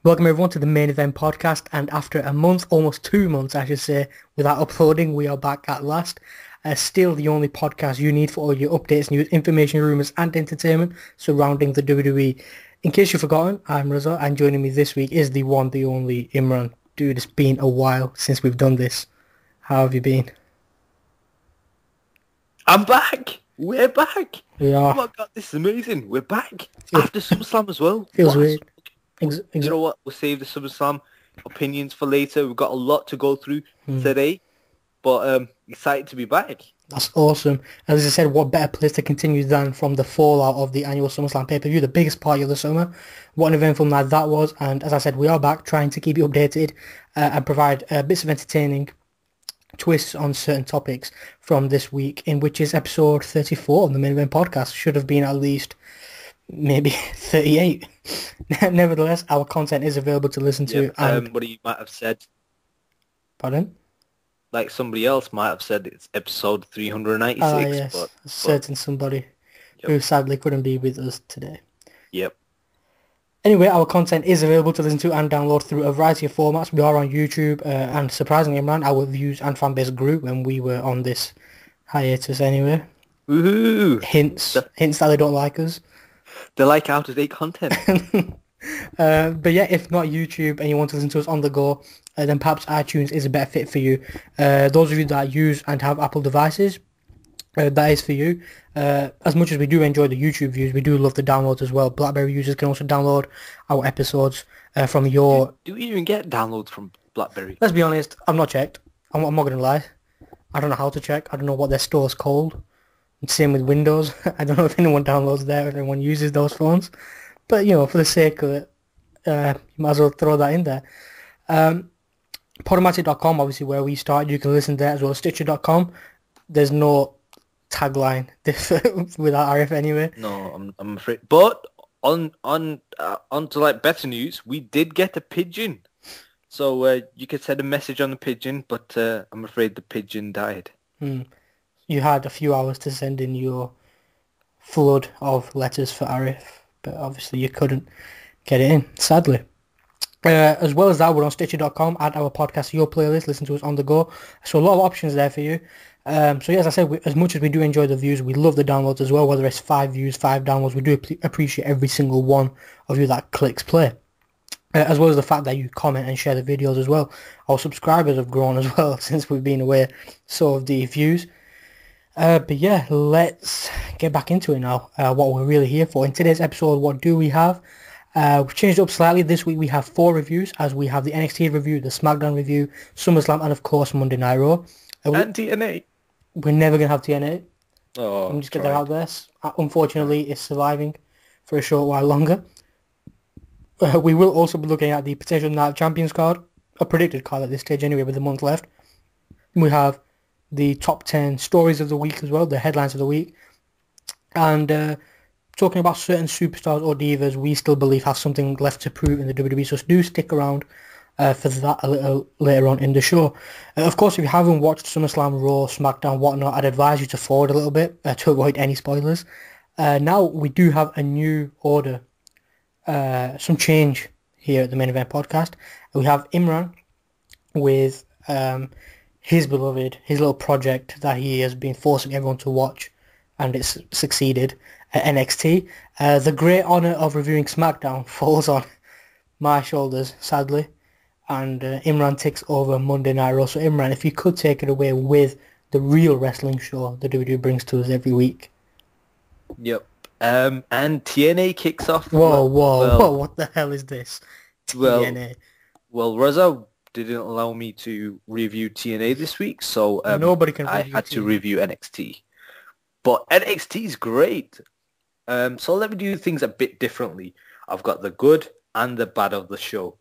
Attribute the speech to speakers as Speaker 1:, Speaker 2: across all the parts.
Speaker 1: Welcome everyone to the main event podcast, and after a month, almost 2 months I should say, without uploading, we are back at last. Still the only podcast you need for all your updates, news, information, rumours and entertainment surrounding the WWE. In case you've forgotten, I'm Reza and joining me this week is the one, the only Imran. Dude, it's been a while since we've done this. How have you been?
Speaker 2: I'm back. We're back.
Speaker 1: We
Speaker 2: Oh
Speaker 1: are.
Speaker 2: my god, this is amazing. We're back
Speaker 1: Feels,
Speaker 2: after SummerSlam as well.
Speaker 1: feels
Speaker 2: What?
Speaker 1: weird.
Speaker 2: You know what? We'll save the SummerSlam opinions for later. We've got a lot to go through
Speaker 1: Hmm.
Speaker 2: today, but excited to be back.
Speaker 1: That's awesome. As I said, what better place to continue than from the fallout of the annual SummerSlam pay-per-view, the biggest party of the summer. What an eventful night that was. And as I said, we are back trying to keep you updated and provide bits of entertaining twists on certain topics from this week, in which is episode 34 of the main event podcast. Should have been at least maybe 38. Nevertheless, our content is available to listen to.
Speaker 2: Yep.
Speaker 1: And
Speaker 2: What you might have said,
Speaker 1: pardon?
Speaker 2: like somebody else might have said, it's episode 396.
Speaker 1: Ah, yes,
Speaker 2: but
Speaker 1: a certain somebody
Speaker 2: Yep.
Speaker 1: who sadly couldn't be with us today.
Speaker 2: Yep.
Speaker 1: Anyway, our content is available to listen to and download through a variety of formats. We are on YouTube, and surprisingly, Imran, our views and fan base grew when we were on this hiatus anyway.
Speaker 2: Woohoo!
Speaker 1: Hints that they don't like us.
Speaker 2: They like out-of-date content.
Speaker 1: But yeah, if not YouTube and you want to listen to us on the go, then perhaps iTunes is a better fit for you. Those of you that use and have Apple devices, that is for you. As much as we do enjoy the YouTube views, we do love the downloads as well. BlackBerry users can also download our episodes from your...
Speaker 2: Do we even get downloads from BlackBerry?
Speaker 1: Let's be honest, I've not checked. I'm not going to lie. I don't know how to check. I don't know what their store's called. And same with Windows. I don't know if anyone downloads there, if anyone uses those phones. But, you know, for the sake of it, you might as well throw that in there. Podomatic.com, obviously, where we started. You can listen there as well as Stitcher.com. There's no tagline without RF anyway.
Speaker 2: No, I'm afraid. But on to like better news, we did get a pigeon. So you could send a message on the pigeon, but I'm afraid the pigeon died.
Speaker 1: You had a few hours to send in your flood of letters for Arif, but obviously you couldn't get it in, sadly. As well as that, we're on Stitcher.com. Add our podcast to your playlist. Listen to us on the go. So a lot of options there for you. So yeah, as I said, as much as we do enjoy the views, we love the downloads as well. Whether it's 5 views, 5 downloads, we do appreciate every single one of you that clicks play. As well as the fact that you comment and share the videos as well. Our subscribers have grown as well since we've been away. So have the views. But yeah, let's get back into it now. What we're really here for. In today's episode, what do we have? We've changed it up slightly. This week we have 4 reviews, as we have the NXT review, the SmackDown review, SummerSlam, and of course Monday Night Raw.
Speaker 2: And TNA.
Speaker 1: We're never going to have TNA.
Speaker 2: Oh,
Speaker 1: Let me just get that out there. Unfortunately, it's surviving for a short while longer. We will also be looking at the potential Night of Champions card, a predicted card at this stage anyway, with a month left. We have the top 10 stories of the week as well, the headlines of the week. And talking about certain superstars or divas we still believe have something left to prove in the WWE, so do stick around for that a little later on in the show. Of course, if you haven't watched SummerSlam, Raw, SmackDown, whatnot, I'd advise you to forward a little bit to avoid any spoilers. Now, we do have a new order, some change here at the Main Event Podcast. We have Imran with his beloved, his little project that he has been forcing everyone to watch, and it's succeeded, at NXT. The great honour of reviewing SmackDown falls on my shoulders, sadly, and Imran takes over Monday Night Raw. So Imran, if you could take it away with the real wrestling show the WWE brings to us every week.
Speaker 2: Yep. And TNA kicks off.
Speaker 1: Whoa,
Speaker 2: well,
Speaker 1: what the hell is this?
Speaker 2: Well,
Speaker 1: TNA.
Speaker 2: Well, Reza didn't allow me to review TNA this week, so
Speaker 1: Nobody can
Speaker 2: I
Speaker 1: review
Speaker 2: had to
Speaker 1: TNA.
Speaker 2: review NXT. But NXT is great. So let me do things a bit differently. I've got the good and the bad of the show.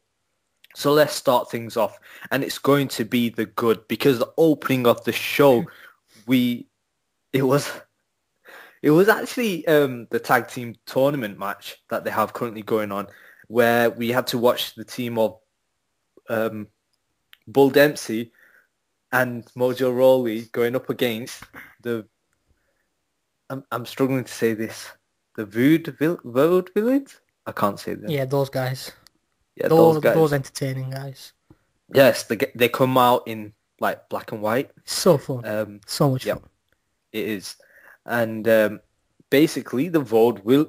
Speaker 2: So let's start things off. And it's going to be the good, because the opening of the show, it was actually the tag team tournament match that they have currently going on, where we had to watch the team of Bull Dempsey and Mojo Rawley going up against the... I'm struggling to say this. The Vaudevillains? I can't say that.
Speaker 1: Yeah, those guys.
Speaker 2: Yeah, those
Speaker 1: Those
Speaker 2: guys.
Speaker 1: entertaining guys.
Speaker 2: Yes, they come out in like black and white.
Speaker 1: So fun.
Speaker 2: Um,
Speaker 1: So much
Speaker 2: yep,
Speaker 1: fun.
Speaker 2: it is. And basically, the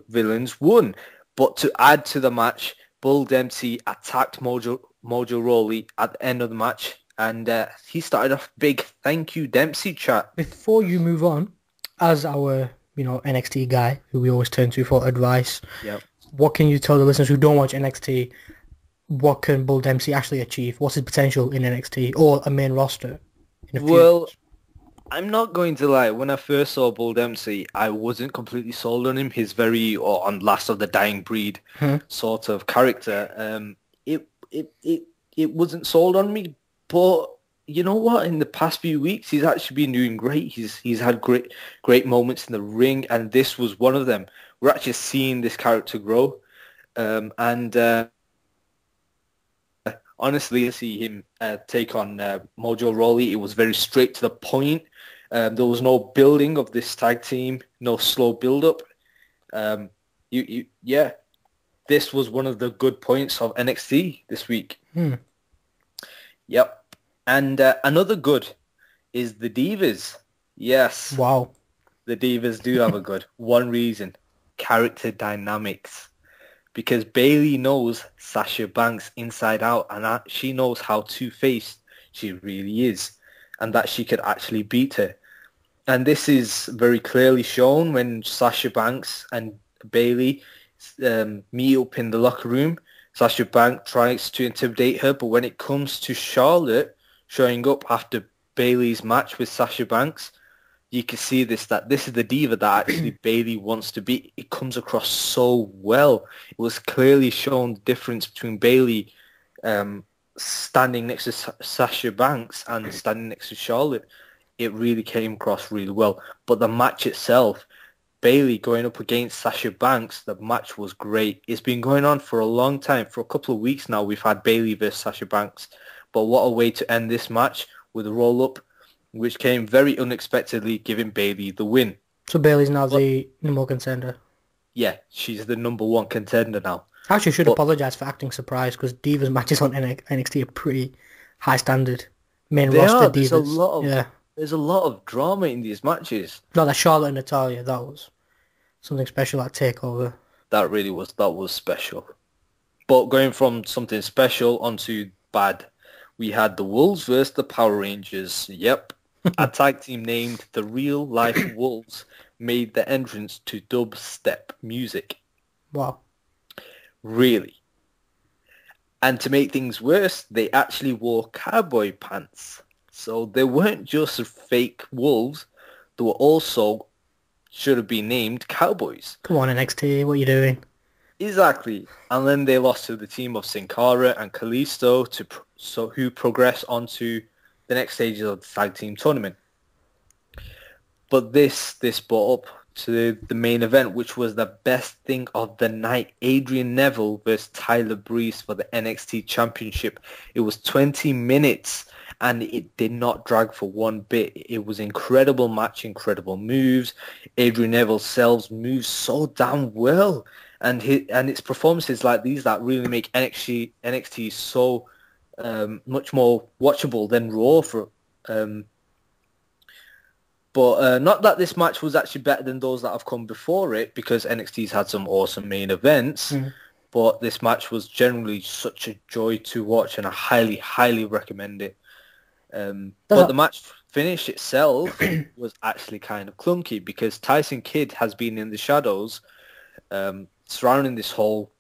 Speaker 2: villains won. But to add to the match, Bull Dempsey attacked Mojo Rawley at the end of the match, and he started off big "Thank you, Dempsey" chat.
Speaker 1: Before you move on, as our, NXT guy who we always turn to for advice,
Speaker 2: Yep.
Speaker 1: what can you tell the listeners who don't watch NXT? What can Bull Dempsey actually achieve? What's his potential in NXT or a main roster in a few
Speaker 2: Well,
Speaker 1: years?
Speaker 2: I'm not going to lie. When I first saw Bull Dempsey, I wasn't completely sold on him. His very or on Last of the Dying Breed
Speaker 1: Hmm?
Speaker 2: sort of character. It wasn't sold on me. But you know what? In the past few weeks, he's actually been doing great. He's had great moments in the ring, and this was one of them. We're actually seeing this character grow, and honestly, to see him take on Mojo Rawley, it was very straight to the point. There was no building of this tag team, no slow build-up. Yeah, this was one of the good points of NXT this week.
Speaker 1: Hmm.
Speaker 2: Yep. And another good is the Divas. Yes,
Speaker 1: Wow.
Speaker 2: the Divas do have a good. One reason, character dynamics. Because Bayley knows Sasha Banks inside out, and she knows how two-faced she really is, and that she could actually beat her. And this is very clearly shown when Sasha Banks and Bayley meet up in the locker room. Sasha Banks tries to intimidate her, but when it comes to Charlotte showing up after Bayley's match with Sasha Banks, you can see that this is the diva that actually Bayley wants to be. It comes across so well. It was clearly shown the difference between Bayley standing next to Sasha Banks and standing next to Charlotte. It really came across really well. But the match itself, Bayley going up against Sasha Banks, the match was great. It's been going on for a long time. For a couple of weeks now, we've had Bayley versus Sasha Banks. But what a way to end this match with a roll-up, which came very unexpectedly, giving Bayley the win.
Speaker 1: So Bailey's now
Speaker 2: But
Speaker 1: the number one contender.
Speaker 2: yeah, she's the number one contender now.
Speaker 1: Actually, should
Speaker 2: But
Speaker 1: apologise for acting surprised because Divas matches on NXT are pretty high standard. Main
Speaker 2: they
Speaker 1: roster
Speaker 2: are.
Speaker 1: Divas. Yeah.
Speaker 2: There's a lot of drama in these matches.
Speaker 1: Not that Charlotte and Natalia, that was something special at TakeOver.
Speaker 2: That was special. But going from something special onto bad, we had the Wolves versus the Power Rangers. Yep. A tag team named the Real Life Wolves made the entrance to dubstep music.
Speaker 1: Wow.
Speaker 2: Really. And to make things worse, they actually wore cowboy pants. So they weren't just fake wolves. They were also, should have been named, cowboys.
Speaker 1: Come on, NXT, what are you doing?
Speaker 2: Exactly. And then they lost to the team of Sin Cara and Kalisto, who progressed onto the next stages of the tag team tournament. But this brought up to the main event, which was the best thing of the night. Adrian Neville versus Tyler Breeze for the NXT Championship. It was 20 minutes and it did not drag for one bit. It was incredible match, incredible moves. Adrian Neville sells moves so damn well. And it's performances like these that really make NXT so much more watchable than Raw. But not that this match was actually better than those that have come before it, because NXT's had some awesome main events. But this match was generally such a joy to watch, and I highly, highly recommend it. But the match finish itself was actually kind of clunky, because Tyson Kidd has been in the shadows surrounding this whole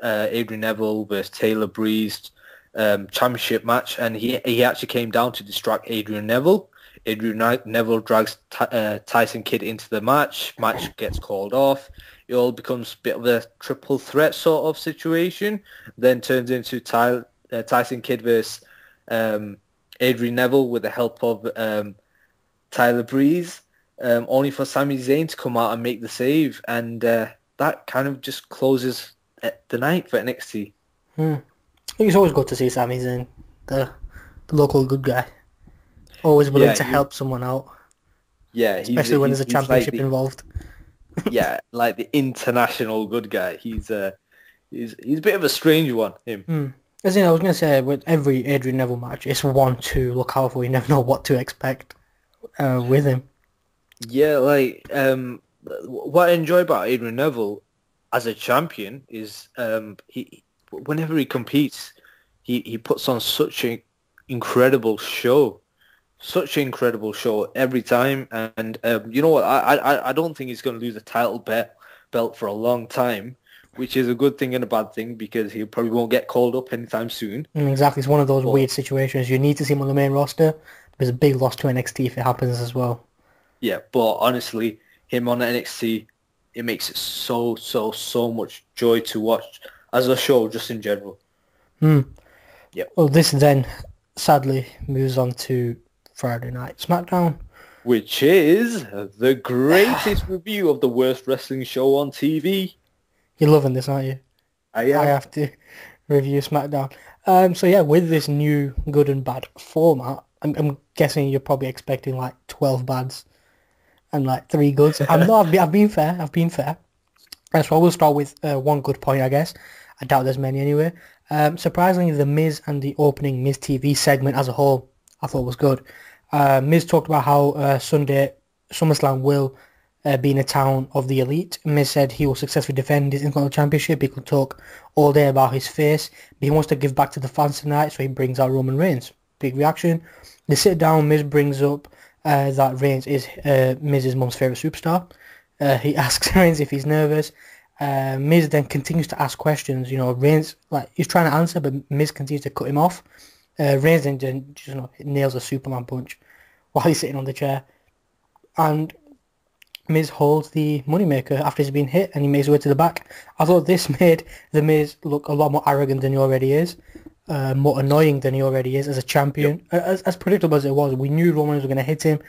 Speaker 2: Adrian Neville versus Taylor Breeze championship match, and he actually came down to distract Adrian Neville. Adrian Neville drags Tyson Kidd into the match. Match gets called off. It all becomes a bit of a triple threat sort of situation. Then turns into Tyson Kidd versus Adrian Neville with the help of Tyler Breeze, only for Sami Zayn to come out and make the save. And that kind of just closes the night for NXT.
Speaker 1: It's always good to see Sami Zayn, the local good guy. Always willing to help someone out.
Speaker 2: Yeah,
Speaker 1: especially when there's a championship involved.
Speaker 2: Yeah, like the international good guy. He's a bit of a strange one, him.
Speaker 1: As in, I was going to say, with every Adrian Neville match, it's one to look out for. You never know what to expect with him.
Speaker 2: Yeah, like what I enjoy about Adrian Neville as a champion is he whenever he competes, he puts on such an incredible show. Such an incredible show every time, and you know what? I don't think he's going to lose a title belt for a long time, which is a good thing and a bad thing because he probably won't get called up anytime soon.
Speaker 1: Exactly, it's one of those weird situations. You need to see him on the main roster. There's a big loss to NXT if it happens as well.
Speaker 2: Yeah, but honestly, him on NXT, it makes it so much joy to watch as a show, just in general. Yeah.
Speaker 1: Well, this then sadly moves on to Friday Night SmackDown,
Speaker 2: which is the greatest review of the worst wrestling show on TV.
Speaker 1: You're loving this, aren't you?
Speaker 2: I am.
Speaker 1: I have to review SmackDown. So yeah, with this new good and bad format, I'm guessing you're probably expecting like 12 bads and like 3 goods. I've been fair. So I will start with one good point, I guess. I doubt there's many anyway. Surprisingly, the Miz and the opening Miz TV segment as a whole, I thought was good. Miz talked about how Sunday SummerSlam will be in a town of the elite. Miz said he will successfully defend his Intercontinental Championship. He could talk all day about his face, but he wants to give back to the fans tonight, so he brings out Roman Reigns. Big reaction. They sit down. Miz brings up that Reigns is Miz's mum's favourite superstar. He asks Reigns if he's nervous. Miz then continues to ask questions. You know, Reigns, like, he's trying to answer, but Miz continues to cut him off. Reigns then just, you know, nails a Superman punch while he's sitting on the chair. And Miz holds the moneymaker after he's been hit, and he makes his way to the back. I thought this made the Miz look a lot more arrogant than he already is. More annoying than he already is as a champion. Yep. As predictable as it was, we knew Roman was going to hit him.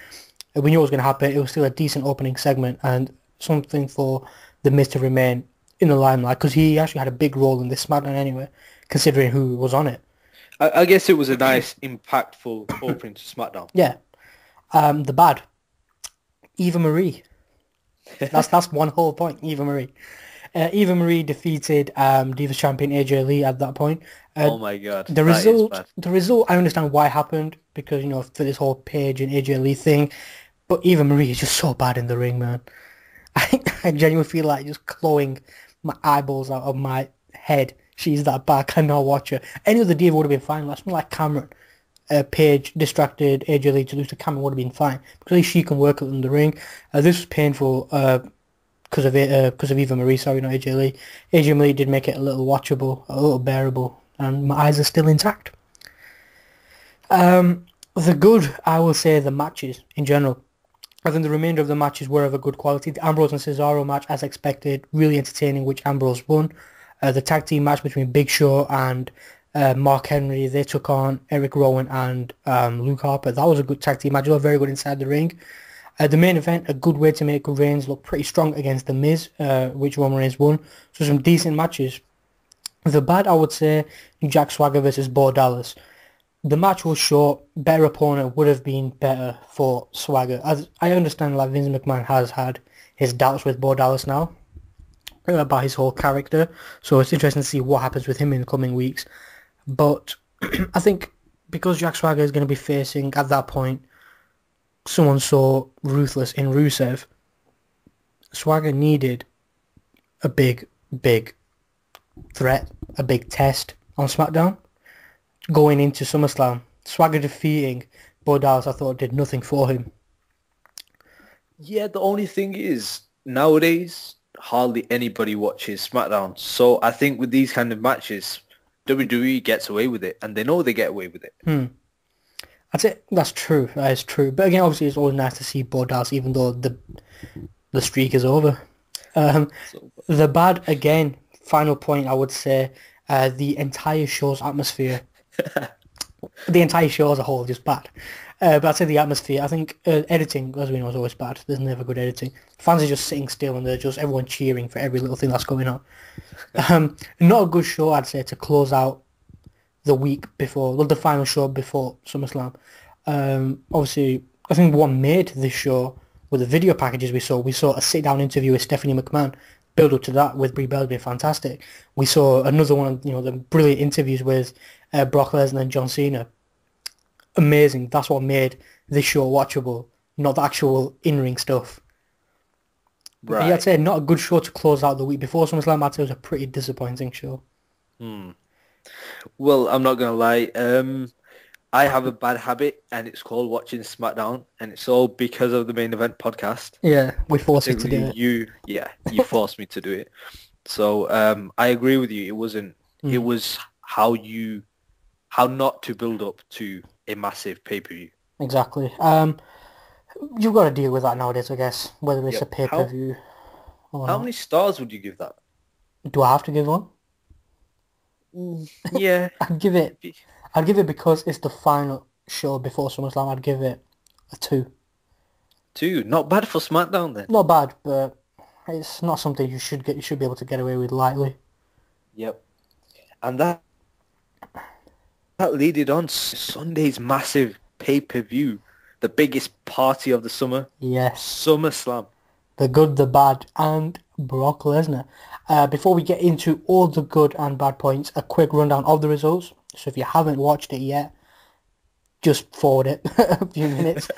Speaker 1: We knew it was going to happen. It was still a decent opening segment and something for the Miz to remain in the limelight, because he actually had a big role in this SmackDown anyway, considering who was on it.
Speaker 2: I guess it was a nice, impactful opening to SmackDown.
Speaker 1: Yeah. The bad. Eva Marie. That's one whole point, Eva Marie. Eva Marie defeated Divas champion AJ Lee at that point.
Speaker 2: Oh my god.
Speaker 1: The result, I understand why it happened, because, you know, for this whole Paige and AJ Lee thing, but Eva Marie is just so bad in the ring, man. I genuinely feel like just clawing my eyeballs out of my head. She's that bad. I cannot watch her. Any other diva would have been fine. Like something like Cameron. Paige distracted AJ Lee to lose to Cameron would have been fine, because at least she can work in the ring. This was painful because of Eva Marie. Sorry, not AJ Lee. AJ Lee did make it a little watchable, a little bearable, and my eyes are still intact. The good, I will say, the matches in general. I think the remainder of the matches were of a good quality. The Ambrose and Cesaro match, as expected, really entertaining, which Ambrose won. The tag team match between Big Show and Mark Henry, they took on Eric Rowan and Luke Harper. That was a good tag team match. They were very good inside the ring. The main event, a good way to make Reigns look pretty strong against The Miz, which Roman Reigns won. So some decent matches. The bad, I would say, Jack Swagger versus Bo Dallas. The match was short. Better opponent would have been better for Swagger. As I understand, like, Vince McMahon has had his doubts with Bo Dallas now about his whole character. So it's interesting to see what happens with him in the coming weeks. But I think because Jack Swagger is going to be facing, at that point, someone so ruthless in Rusev, Swagger needed a big threat, a big test on SmackDown. Going into SummerSlam, Swagger defeating Bo Dallas, I thought, did nothing for him.
Speaker 2: Yeah, the only thing is, nowadays, hardly anybody watches SmackDown. So I think with these kind of matches, WWE gets away with it, and they know they get away with it.
Speaker 1: That's it. That's true. That is true. But again, obviously, it's always nice to see Bo Dallas, even though the streak is over. The bad, again, final point, I would say, the entire show's atmosphere. The entire show as a whole is just bad. But I'd say the atmosphere, I think editing, as we know, is always bad. There's never good editing. Fans are just sitting still and they're just everyone cheering for every little thing that's going on. Not a good show, I'd say, to close out the week before, well, the final show before SummerSlam. Obviously, I think what made this show were the video packages we saw. We saw a sit-down interview with Stephanie McMahon. build up to that with Brie Bella being fantastic. We saw another one, the brilliant interviews with Brock Lesnar and John Cena. Amazing. That's what made this show watchable, not the actual in-ring stuff. But yeah, I'd
Speaker 2: Right.
Speaker 1: say not a good show to close out the week. Before SummerSlam, I'd say it was a pretty disappointing show.
Speaker 2: Well, I'm not gonna lie. I have a bad habit, and it's called watching SmackDown, and it's all because of the main event podcast.
Speaker 1: Yeah, we forced you to do
Speaker 2: Particularly
Speaker 1: it.
Speaker 2: you forced me to do it. So I agree with you. It wasn't. It was how not to build up to a massive pay-per-view.
Speaker 1: Exactly. You've got to deal with that nowadays, I guess, whether it's a
Speaker 2: Yep. How
Speaker 1: pay-per-view or
Speaker 2: how
Speaker 1: not.
Speaker 2: many stars would you give that?
Speaker 1: Do I have to give one?
Speaker 2: Yeah.
Speaker 1: I'd give it. I'd give it because it's the final show before SummerSlam. I'd give it a 2.
Speaker 2: Two. Not bad for SmackDown then.
Speaker 1: Not bad, but it's not something you should get. You should be able to get away with lightly.
Speaker 2: Yep. And that leaded on Sunday's massive pay-per-view, the biggest party of the summer,
Speaker 1: Yes,
Speaker 2: SummerSlam.
Speaker 1: the good, the bad, and Brock Lesnar. Before we get into all the good and bad points, a quick rundown of the results. So if you haven't watched it yet, just forward it a few minutes.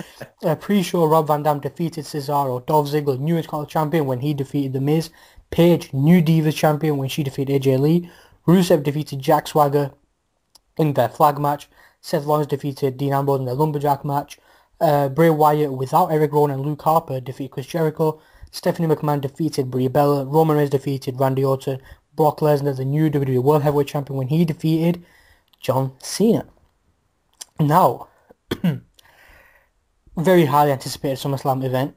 Speaker 1: Pre-show, Rob Van Dam defeated Cesaro. Dolph Ziggler, new Intercontinental Champion when he defeated The Miz. Paige, new Divas Champion when she defeated AJ Lee. Rusev defeated Jack Swagger in their flag match. Seth Rollins defeated Dean Ambrose in their Lumberjack match. Bray Wyatt without Eric Rowan and Luke Harper defeated Chris Jericho. Stephanie McMahon defeated Brie Bella. Roman Reigns defeated Randy Orton. Brock Lesnar, the new WWE World Heavyweight Champion when he defeated John Cena. Now, very highly anticipated SummerSlam event,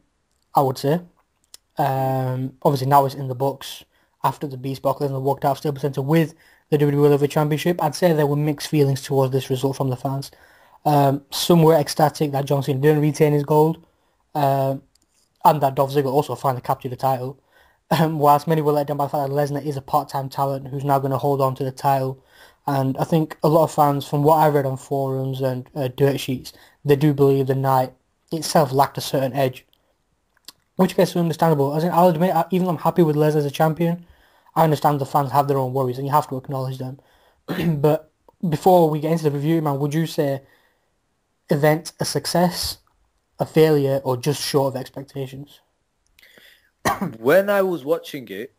Speaker 1: I would say. Obviously now it's in the books after the Beast Brock Lesnar walked out of Staples Center with the WWE World Heavyweight Championship. I'd say there were mixed feelings towards this result from the fans. Some were ecstatic that John Cena didn't retain his gold, and that Dolph Ziggler also finally captured the title. Whilst many were let down by the fact that Lesnar is a part-time talent who's now going to hold on to the title. And I think a lot of fans, from what I read on forums and dirt sheets, they do believe the night itself lacked a certain edge, which I guess is understandable. As in, I'll admit, even though I'm happy with Lesnar as a champion, I understand the fans have their own worries, and you have to acknowledge them. But before we get into the review, man, would you say event a success, a failure, or just short of expectations?
Speaker 2: When I was watching it,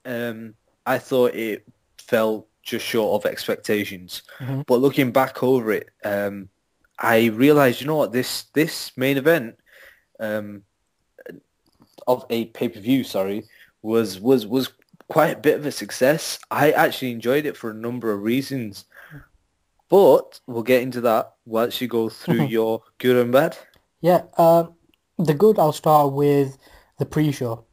Speaker 2: I thought it fell just short of expectations.
Speaker 1: Mm-hmm.
Speaker 2: But looking back over it, I realized, you know what, this main event of a pay-per-view, was quite a bit of a success. I actually enjoyed it for a number of reasons. But we'll get into that once you go through your good and bad.
Speaker 1: Yeah, the good, I'll start with the pre-show.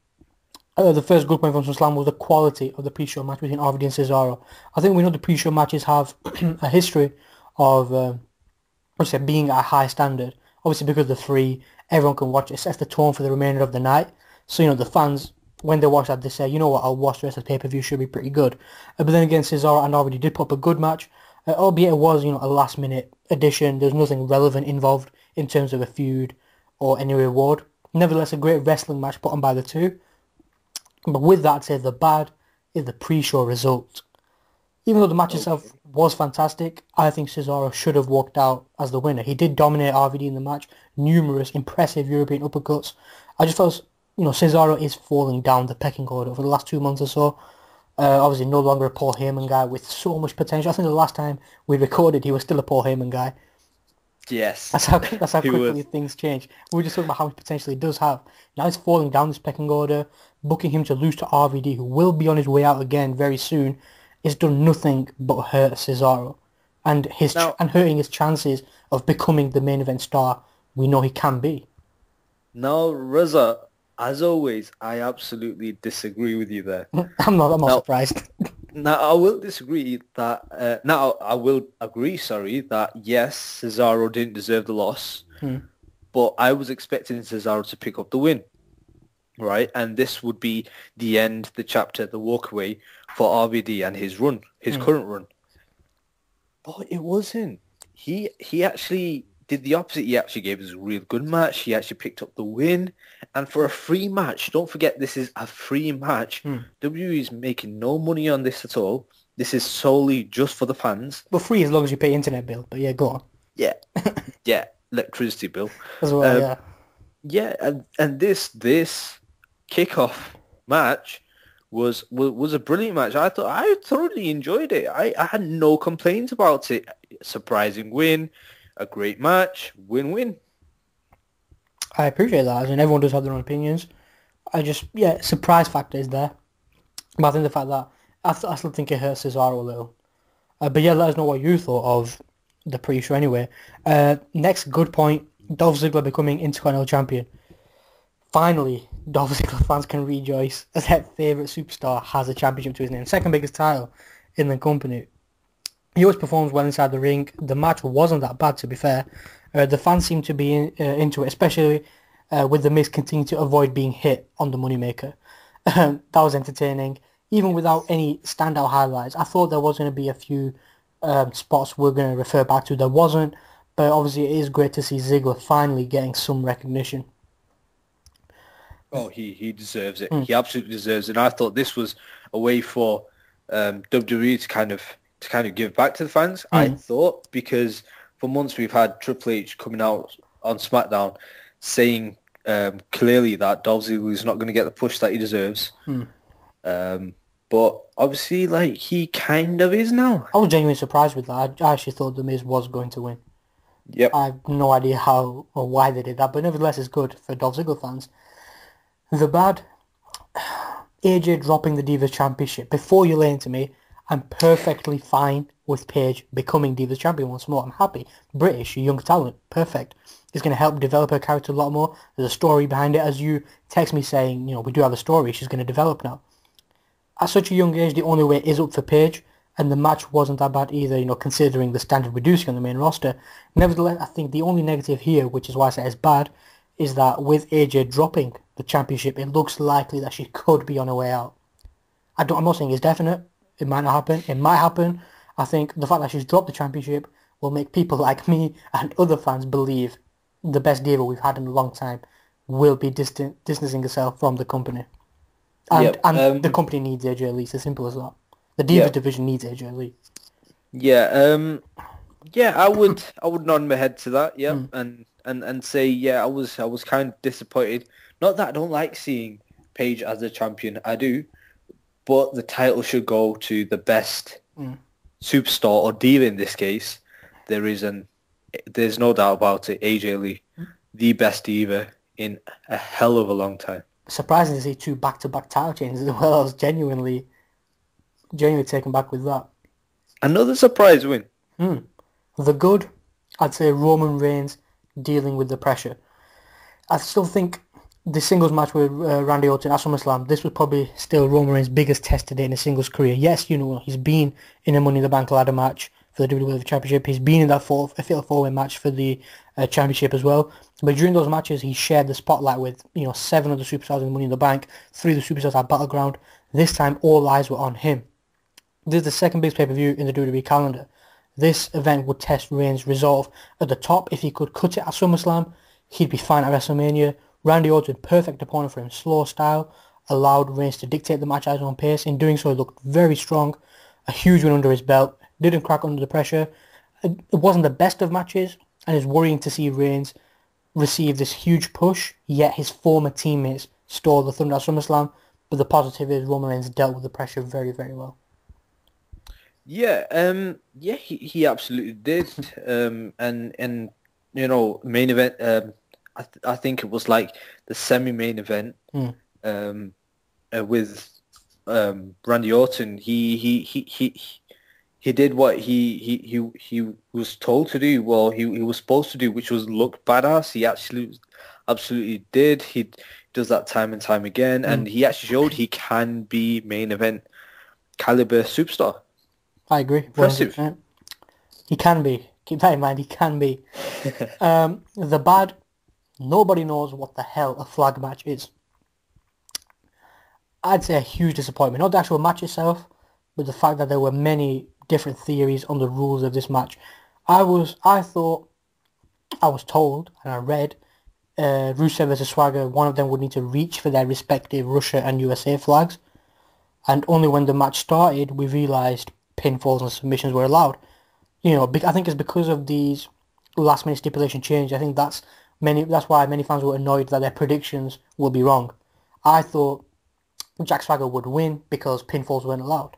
Speaker 1: The first good point from SummerSlam was the quality of the pre-show match between RVD and Cesaro. I think we know the pre-show matches have a history of being at a high standard. Obviously, because they're free, everyone can watch it. It sets the tone for the remainder of the night. So, the fans, when they watch that, they say, you know what, I'll watch the rest of the pay-per-view, should be pretty good. But then again, Cesaro and RVD did put up a good match, albeit it was, a last-minute addition. There's nothing relevant involved in terms of a feud or any reward. Nevertheless, a great wrestling match put on by the two. But with that, I'd say the bad is the pre-show result. Even though the match itself was fantastic, I think Cesaro should have walked out as the winner. He did dominate RVD in the match. Numerous impressive European uppercuts. I just felt, Cesaro is falling down the pecking order for the last 2 months or so. Obviously, no longer a Paul Heyman guy with so much potential. I think the last time we recorded, he was still a Paul Heyman guy.
Speaker 2: Yes.
Speaker 1: That's how quickly things change. We were just talking about how much potential he does have. Now he's falling down this pecking order. Booking him to lose to RVD, who will be on his way out again very soon, has done nothing but hurt Cesaro and hurting his chances of becoming the main event star we know he can be.
Speaker 2: Now, Reza, as always, I absolutely disagree with you there.
Speaker 1: I'm not surprised.
Speaker 2: Now, I will disagree that... I will agree, that, yes, Cesaro didn't deserve the loss, but I was expecting Cesaro to pick up the win, right? And this would be the end, the chapter, the walkaway for RVD and his run, his current run. But it wasn't. He actually did the opposite. He actually gave us a real good match. He actually picked up the win. And for a free match, don't forget this is a free match. WWE is making no money on this at all. This is solely just for the fans.
Speaker 1: But free as long as you pay internet bill. But yeah, go on.
Speaker 2: Yeah. Yeah. Electricity bill.
Speaker 1: As well, yeah.
Speaker 2: Yeah, and this kickoff match was a brilliant match. I thoroughly enjoyed it. I had no complaints about it. Surprising win, a great match, win-win.
Speaker 1: I appreciate that. I mean, everyone does have their own opinions. Surprise factor is there. But I think the fact that I still think it hurts Cesaro a little. But yeah, let us know what you thought of the pre-show anyway. Next good point, Dolph Ziggler becoming Intercontinental Champion. Finally, Dolph Ziggler fans can rejoice as their favourite superstar has a championship to his name. Second biggest title in the company. He always performs well inside the ring. The match wasn't that bad, to be fair. The fans seem to be into it, especially with The Miz continuing to avoid being hit on the Moneymaker. That was entertaining. Even without any standout highlights, I thought there was going to be a few spots we're going to refer back to. There wasn't, but obviously it is great to see Ziggler finally getting some recognition.
Speaker 2: Oh, he deserves it. He absolutely deserves it. And I thought this was a way for WWE to kind of give back to the fans. I thought, because for months we've had Triple H coming out on SmackDown saying clearly that Dolph Ziggler is not going to get the push that he deserves. But obviously, like, he kind of is now.
Speaker 1: I was genuinely surprised with that. I actually thought The Miz was going to win.
Speaker 2: Yep.
Speaker 1: I have no idea how or why they did that, but nevertheless it's good for Dolph Ziggler fans. The bad, AJ dropping the Divas Championship. Before you lay into me, I'm perfectly fine with Paige becoming Divas Champion once more. I'm happy. British, young talent, perfect. It's going to help develop her character a lot more. There's a story behind it. As you text me saying, we do have a story. She's going to develop now. At such a young age, the only way is up for Paige, and the match wasn't that bad either, considering the standard reducing on the main roster. Nevertheless, I think the only negative here, which is why I say it's bad, is that with AJ dropping the championship, it looks likely that she could be on her way out. I'm not saying it's definite. It might not happen. It might happen. I think the fact that she's dropped the championship will make people like me and other fans believe the best diva we've had in a long time will be distancing herself from the company. And the company needs AJ Lee. It's as simple as that. The Divas division needs AJ Lee.
Speaker 2: Yeah, I would nod my head to that. Yeah, and say I was kind of disappointed. Not that I don't like seeing Paige as a champion. I do, but the title should go to the best superstar or diva in this case. There's no doubt about it. AJ Lee, the best diva in a hell of a long time.
Speaker 1: Surprising to see 2 back-to-back title changes as well. I was genuinely taken back with that.
Speaker 2: Another surprise win.
Speaker 1: The good, I'd say Roman Reigns dealing with the pressure. I still think the singles match with Randy Orton at SummerSlam, this was probably still Roman Reigns' biggest test today in his singles career. Yes, he's been in a Money in the Bank ladder match for the WWE Championship. He's been in that fatal four-way match for the championship as well. But during those matches, he shared the spotlight with 7 of the superstars in Money in the Bank, 3 of the superstars at Battleground. This time, all eyes were on him. This is the second biggest pay-per-view in the WWE calendar. This event would test Reigns' resolve at the top. If he could cut it at SummerSlam, he'd be fine at WrestleMania. Randy Orton, perfect opponent for him. Slow style, allowed Reigns to dictate the match at his own pace. In doing so, he looked very strong. A huge win under his belt. Didn't crack under the pressure. It wasn't the best of matches, and it's worrying to see Reigns receive this huge push, yet his former teammates stole the thunder at SummerSlam. But the positive is Roman Reigns dealt with the pressure very, very well.
Speaker 2: Yeah, he absolutely did. And main event. I think it was like the semi-main event. With Randy Orton. He did what he was told to do. Well, he was supposed to do, which was look badass. He absolutely did. He does that time and time again, and he actually showed he can be main event caliber superstar.
Speaker 1: I agree.
Speaker 2: Impressive.
Speaker 1: He can be. Keep that in mind. He can be. The bad. Nobody knows what the hell a flag match is. I'd say a huge disappointment. Not the actual match itself, but the fact that there were many different theories on the rules of this match. I thought I was told and I read Rusev versus Swagger, one of them would need to reach for their respective Russia and USA flags. And only when the match started, we realised pinfalls and submissions were allowed. I think it's because of these last minute stipulation change. I think that's why many fans were annoyed that their predictions will be wrong. I thought Jack Swagger would win because pinfalls weren't allowed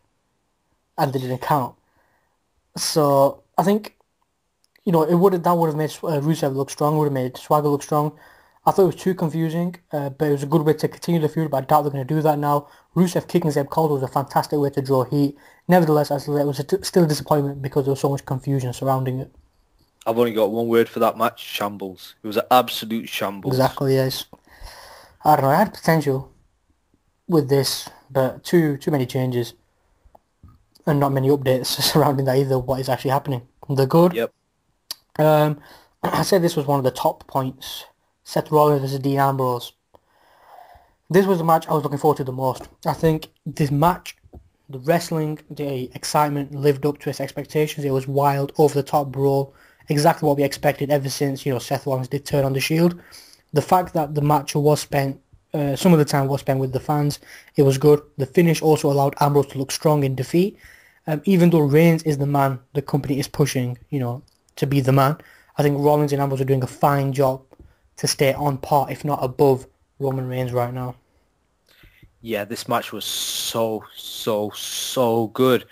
Speaker 1: and they didn't count. So I think that would have made Rusev look strong, would have made Swagger look strong. I thought it was too confusing, but it was a good way to continue the feud, but I doubt they're going to do that now. Rusev kicking Zeb Caldwell was a fantastic way to draw heat. Nevertheless, it was still a disappointment because there was so much confusion surrounding it.
Speaker 2: I've only got one word for that match: shambles. It was an absolute shambles.
Speaker 1: Exactly, yes. I don't know, I had potential with this, but too many changes and not many updates surrounding that either, what is actually happening. The good.
Speaker 2: Yep.
Speaker 1: I said this was one of the top points. Seth Rollins versus Dean Ambrose. This was the match I was looking forward to the most. I think this match, the wrestling, the excitement lived up to its expectations. It was wild, over-the-top brawl, exactly what we expected ever since, Seth Rollins did turn on the Shield. The fact that the match was spent, some of the time was spent with the fans, it was good. The finish also allowed Ambrose to look strong in defeat. Even though Reigns is the man the company is pushing, to be the man, I think Rollins and Ambrose are doing a fine job to stay on par, if not above, Roman Reigns right now.
Speaker 2: Yeah, this match was so good.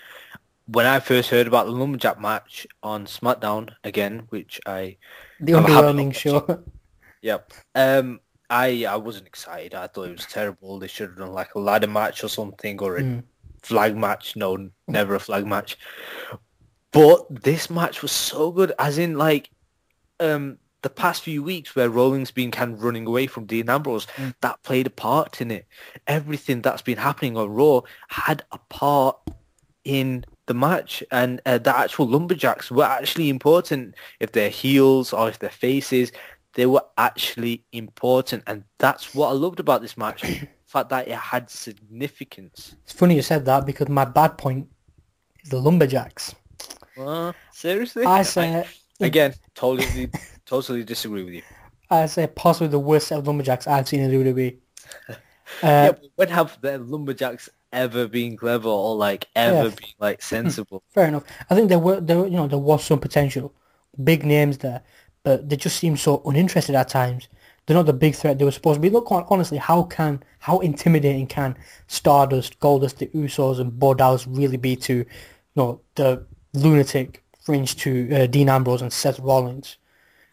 Speaker 2: When I first heard about the Lumberjack match on SmackDown, again, which the
Speaker 1: underwhelming show.
Speaker 2: Yep. I wasn't excited. I thought it was terrible. They should have done like a ladder match or something, or a flag match. No, never a flag match. But this match was so good, as in like the past few weeks where Rollins been kind of running away from Dean Ambrose, that played a part in it. Everything that's been happening on Raw had a part in the match, and the actual Lumberjacks were actually important. If they're heels or if they're faces, they were actually important, and that's what I loved about this match. The fact that it had significance.
Speaker 1: It's funny you said that because my bad point is the Lumberjacks.
Speaker 2: Seriously?
Speaker 1: I say...
Speaker 2: Again, totally disagree with you.
Speaker 1: I say possibly the worst set of Lumberjacks I've seen in WWE.
Speaker 2: Yeah, but when have the Lumberjacks ever been clever or like ever been like sensible?
Speaker 1: Fair enough. I think there was some potential, big names there, but they just seem so uninterested at times. They're not the big threat they were supposed to be. Look, honestly, how intimidating can Stardust, Goldust, the Usos, and Bo Dallas really be to, the lunatic fringe to Dean Ambrose and Seth Rollins?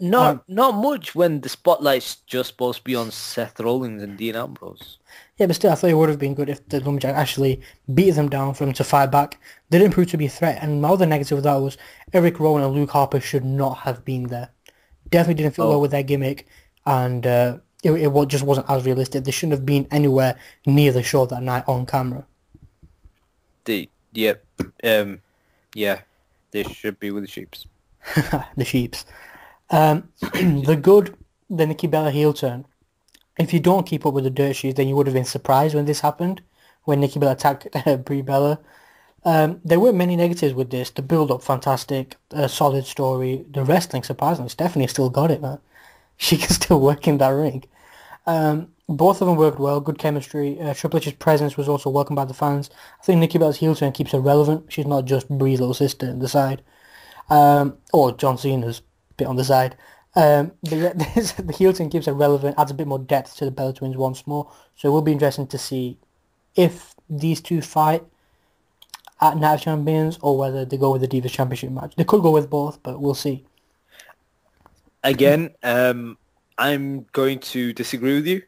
Speaker 2: Not much when the spotlight's just supposed to be on Seth Rollins and Dean Ambrose.
Speaker 1: Yeah, but still, I thought it would have been good if the Lumberjack actually beat them down for them to fight back. They didn't prove to be a threat, and my other negative of that was Eric Rowan and Luke Harper should not have been there. Definitely didn't fit well with their gimmick, and it just wasn't as realistic. They shouldn't have been anywhere near the show that night on camera.
Speaker 2: They should be with the Sheeps.
Speaker 1: The Sheeps. The good, the Nikki Bella heel turn. If you don't keep up with the Dirt Sheets, then you would have been surprised when this happened, when Nikki Bella attacked Brie Bella. There were many negatives with this. The build-up, fantastic. A solid story. The wrestling, surprisingly, Stephanie still got it, man. She can still work in that ring. Both of them worked well, good chemistry. Triple H's presence was also welcomed by the fans. I think Nikki Bella's heel turn keeps her relevant. She's not just Brie's little sister on the side. Or John Cena's bit on the side. But yeah, the heel turn keeps her relevant, adds a bit more depth to the Bella Twins once more. So it will be interesting to see if these two fight at Night of Champions or whether they go with the Divas Championship match. They could go with both, but we'll see.
Speaker 2: Again, I'm going to disagree with you.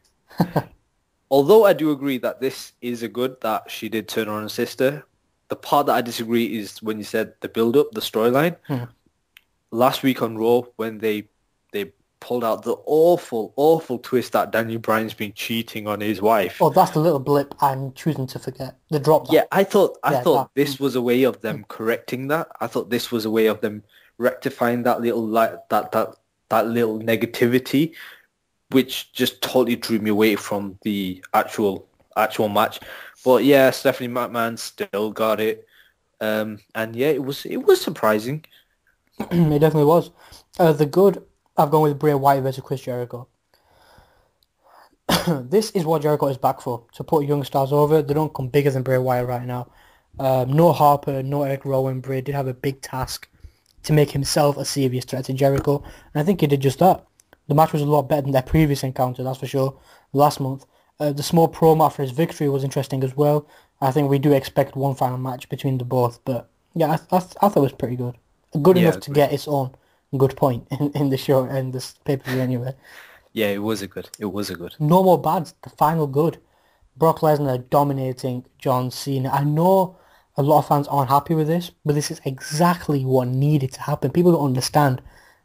Speaker 2: Although I do agree that this is a good that she did turn on her sister, the part that I disagree is when you said the build-up, the storyline. Last week on Raw, when they pulled out the awful twist that Daniel Bryan's been cheating on his wife.
Speaker 1: Oh, that's the little blip I'm choosing to forget. The drop.
Speaker 2: Yeah, I thought this was a way of them correcting that. I thought this was a way of them rectifying that little that little negativity, which just totally drew me away from the actual match. But yeah, Stephanie McMahon still got it, and yeah, it was surprising.
Speaker 1: It definitely was. The good, I've gone with Bray Wyatt versus Chris Jericho. This is what Jericho is back for, to put young stars over. They don't come bigger than Bray Wyatt right now. No Harper, no Eric Rowan. Bray did have a big task to make himself a serious threat to Jericho, and I think he did just that. The match was a lot better than their previous encounter, that's for sure, last month. The small promo after his victory was interesting as well. I think we do expect one final match between the both, but yeah, I thought it was pretty good. Good enough to get its own good point in the show and this pay-per-view anyway.
Speaker 2: Yeah, it was a good.
Speaker 1: No more bads. The final good. Brock Lesnar dominating John Cena. I know a lot of fans aren't happy with this, but this is exactly what needed to happen. People don't understand.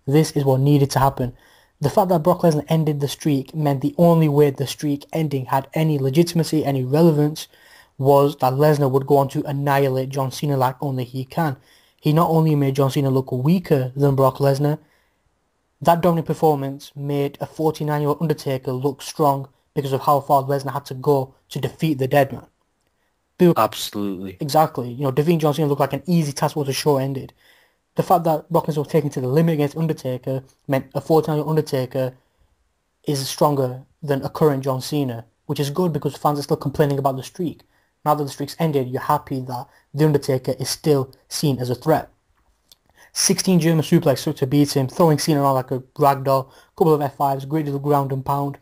Speaker 1: This is what needed to happen. The fact that Brock Lesnar ended the streak meant the only way the streak ending had any legitimacy, any relevance, was that Lesnar would go on to annihilate John Cena like only he can. He not only made John Cena look weaker than Brock Lesnar, that dominant performance made a 49-year-old Undertaker look strong because of how far Lesnar had to go to defeat the dead man.
Speaker 2: Absolutely.
Speaker 1: Exactly. Defeating John Cena looked like an easy task once the show ended. The fact that Brock Lesnar was taken to the limit against Undertaker meant a 49-year-old Undertaker is stronger than a current John Cena, which is good because fans are still complaining about the streak. Now that the streak's ended, you're happy that the Undertaker is still seen as a threat. 16 German suplex to beat him, throwing Cena around like a ragdoll, couple of F5s, great deal of ground and pound,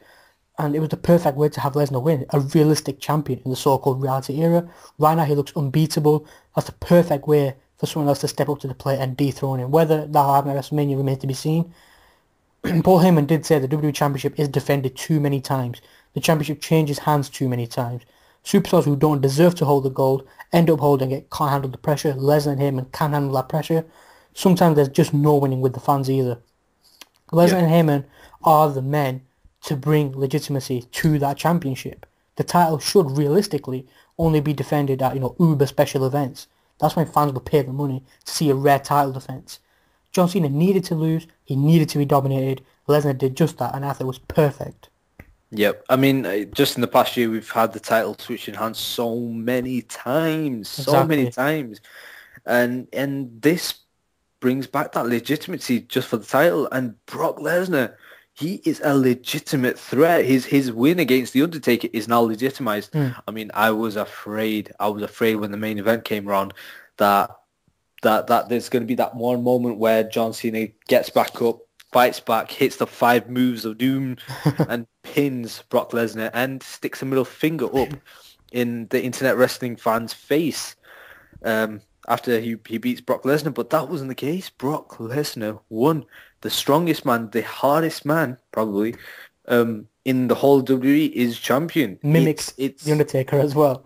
Speaker 1: and it was the perfect way to have Lesnar win, a realistic champion in the so-called reality era. Right now he looks unbeatable. That's the perfect way for someone else to step up to the plate and dethrone him. Whether that'll happen at WrestleMania remains to be seen. Paul Heyman did say the WWE Championship is defended too many times. The championship changes hands too many times. Superstars who don't deserve to hold the gold end up holding it, can't handle the pressure. Lesnar and Heyman can't handle that pressure. Sometimes there's just no winning with the fans either. Lesnar and Heyman are the men to bring legitimacy to that championship. The title should realistically only be defended at, uber special events. That's when fans will pay the money to see a rare title defense. John Cena needed to lose. He needed to be dominated. Lesnar did just that, and I thought it was perfect.
Speaker 2: Yep. I mean, just in the past year, we've had the title switching hands so many times. Exactly. So many times. And this brings back that legitimacy just for the title. And Brock Lesnar, he is a legitimate threat. His win against The Undertaker is now legitimized. I mean, I was afraid when the main event came around that there's going to be that one moment where John Cena gets back up, fights back, hits the 5 moves of doom and pins Brock Lesnar and sticks a middle finger up in the internet wrestling fans' face after he beats Brock Lesnar. But that wasn't the case. Brock Lesnar won. The strongest man, the hardest man, probably, in the whole WWE is champion.
Speaker 1: Mimics The Undertaker as well.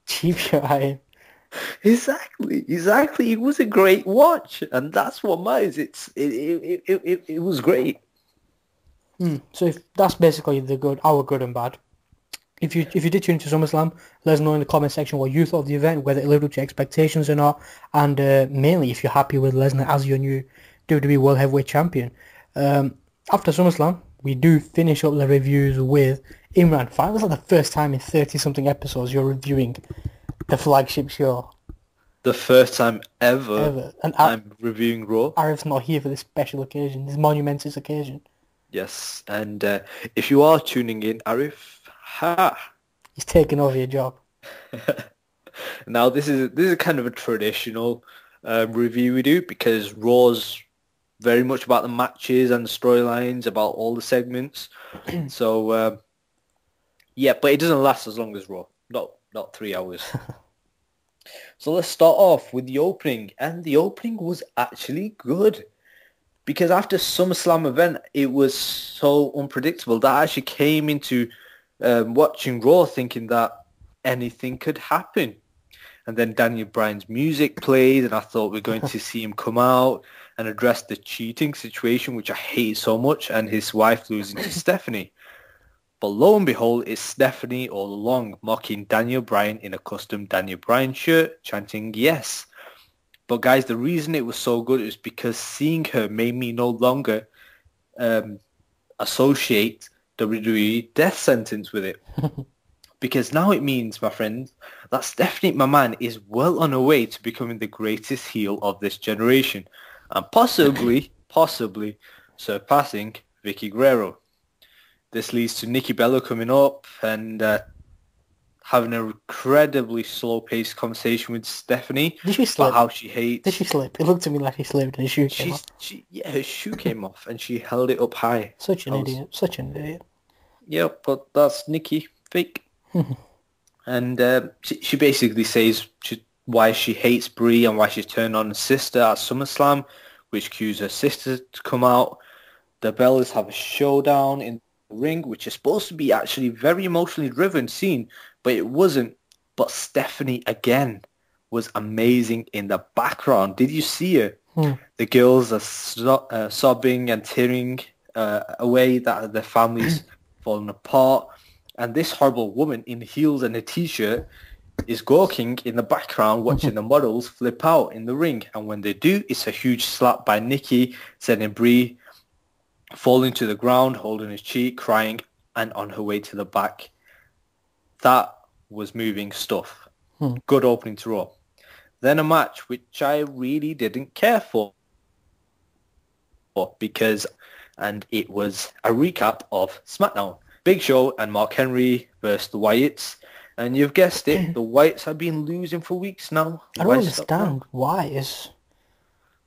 Speaker 1: Cheap shot at him.
Speaker 2: Exactly. It was a great watch, and that's what matters. It was great.
Speaker 1: So if that's basically our good and bad. If you did tune into SummerSlam, let us know in the comment section what you thought of the event, whether it lived up to your expectations or not, and mainly if you're happy with Lesnar as your new WWE World Heavyweight Champion. After SummerSlam, we do finish up the reviews with Imran. Finally, this is like the first time in 30-something episodes you're reviewing the flagship show.
Speaker 2: The first time ever. And I'm reviewing Raw.
Speaker 1: Arif's not here for this special occasion, this monumentous occasion.
Speaker 2: Yes, and if you are tuning in, Arif,
Speaker 1: he's taking over your job.
Speaker 2: Now this is kind of a traditional review we do, because Raw's very much about the matches and the storylines, about all the segments. So yeah, but it doesn't last as long as Raw. Not 3 hours. So let's start off with the opening, and the opening was actually good. Because after SummerSlam event, it was so unpredictable that I actually came into watching Raw thinking that anything could happen. And then Daniel Bryan's music played, and I thought we're going to see him come out and address the cheating situation, which I hate so much, and his wife losing to Stephanie. But lo and behold, it's Stephanie all along, mocking Daniel Bryan in a custom Daniel Bryan shirt, chanting yes. But guys, the reason it was so good is because seeing her made me no longer associate WWE death sentence with it. Because now it means, my friends, that Stephanie McMahon is well on her way to becoming the greatest heel of this generation. And possibly, surpassing Vicky Guerrero. This leads to Nikki Bella coming up and having an incredibly slow-paced conversation with Stephanie
Speaker 1: Did she slip?
Speaker 2: about how she hates...
Speaker 1: Did she slip? It looked to me like she slipped and her shoe came off.
Speaker 2: Her shoe came off and she held it up high.
Speaker 1: Such an idiot. Such an idiot.
Speaker 2: Yeah, but that's Nikki. Fake. And she basically says why she hates Brie and why she's turned on her sister at SummerSlam, which cues her sister to come out. The Bellas have a showdown in the ring, which is supposed to be actually very emotionally driven scene, but it wasn't. But Stephanie, again, was amazing in the background. Did you see her? The girls are sobbing and tearing away that their families falling apart. And this horrible woman in heels and a t-shirt is gawking in the background, watching the models flip out in the ring. And when they do, it's a huge slap by Nikki, sending Brie falling to the ground, holding his cheek, crying, and on her way to the back. That was moving stuff. Good opening to Raw. Then a match which I really didn't care for, because, and it was a recap of SmackDown. Big Show and Mark Henry versus the Wyatts. And you've guessed it, the Wyatts have been losing for weeks now.
Speaker 1: I don't understand why.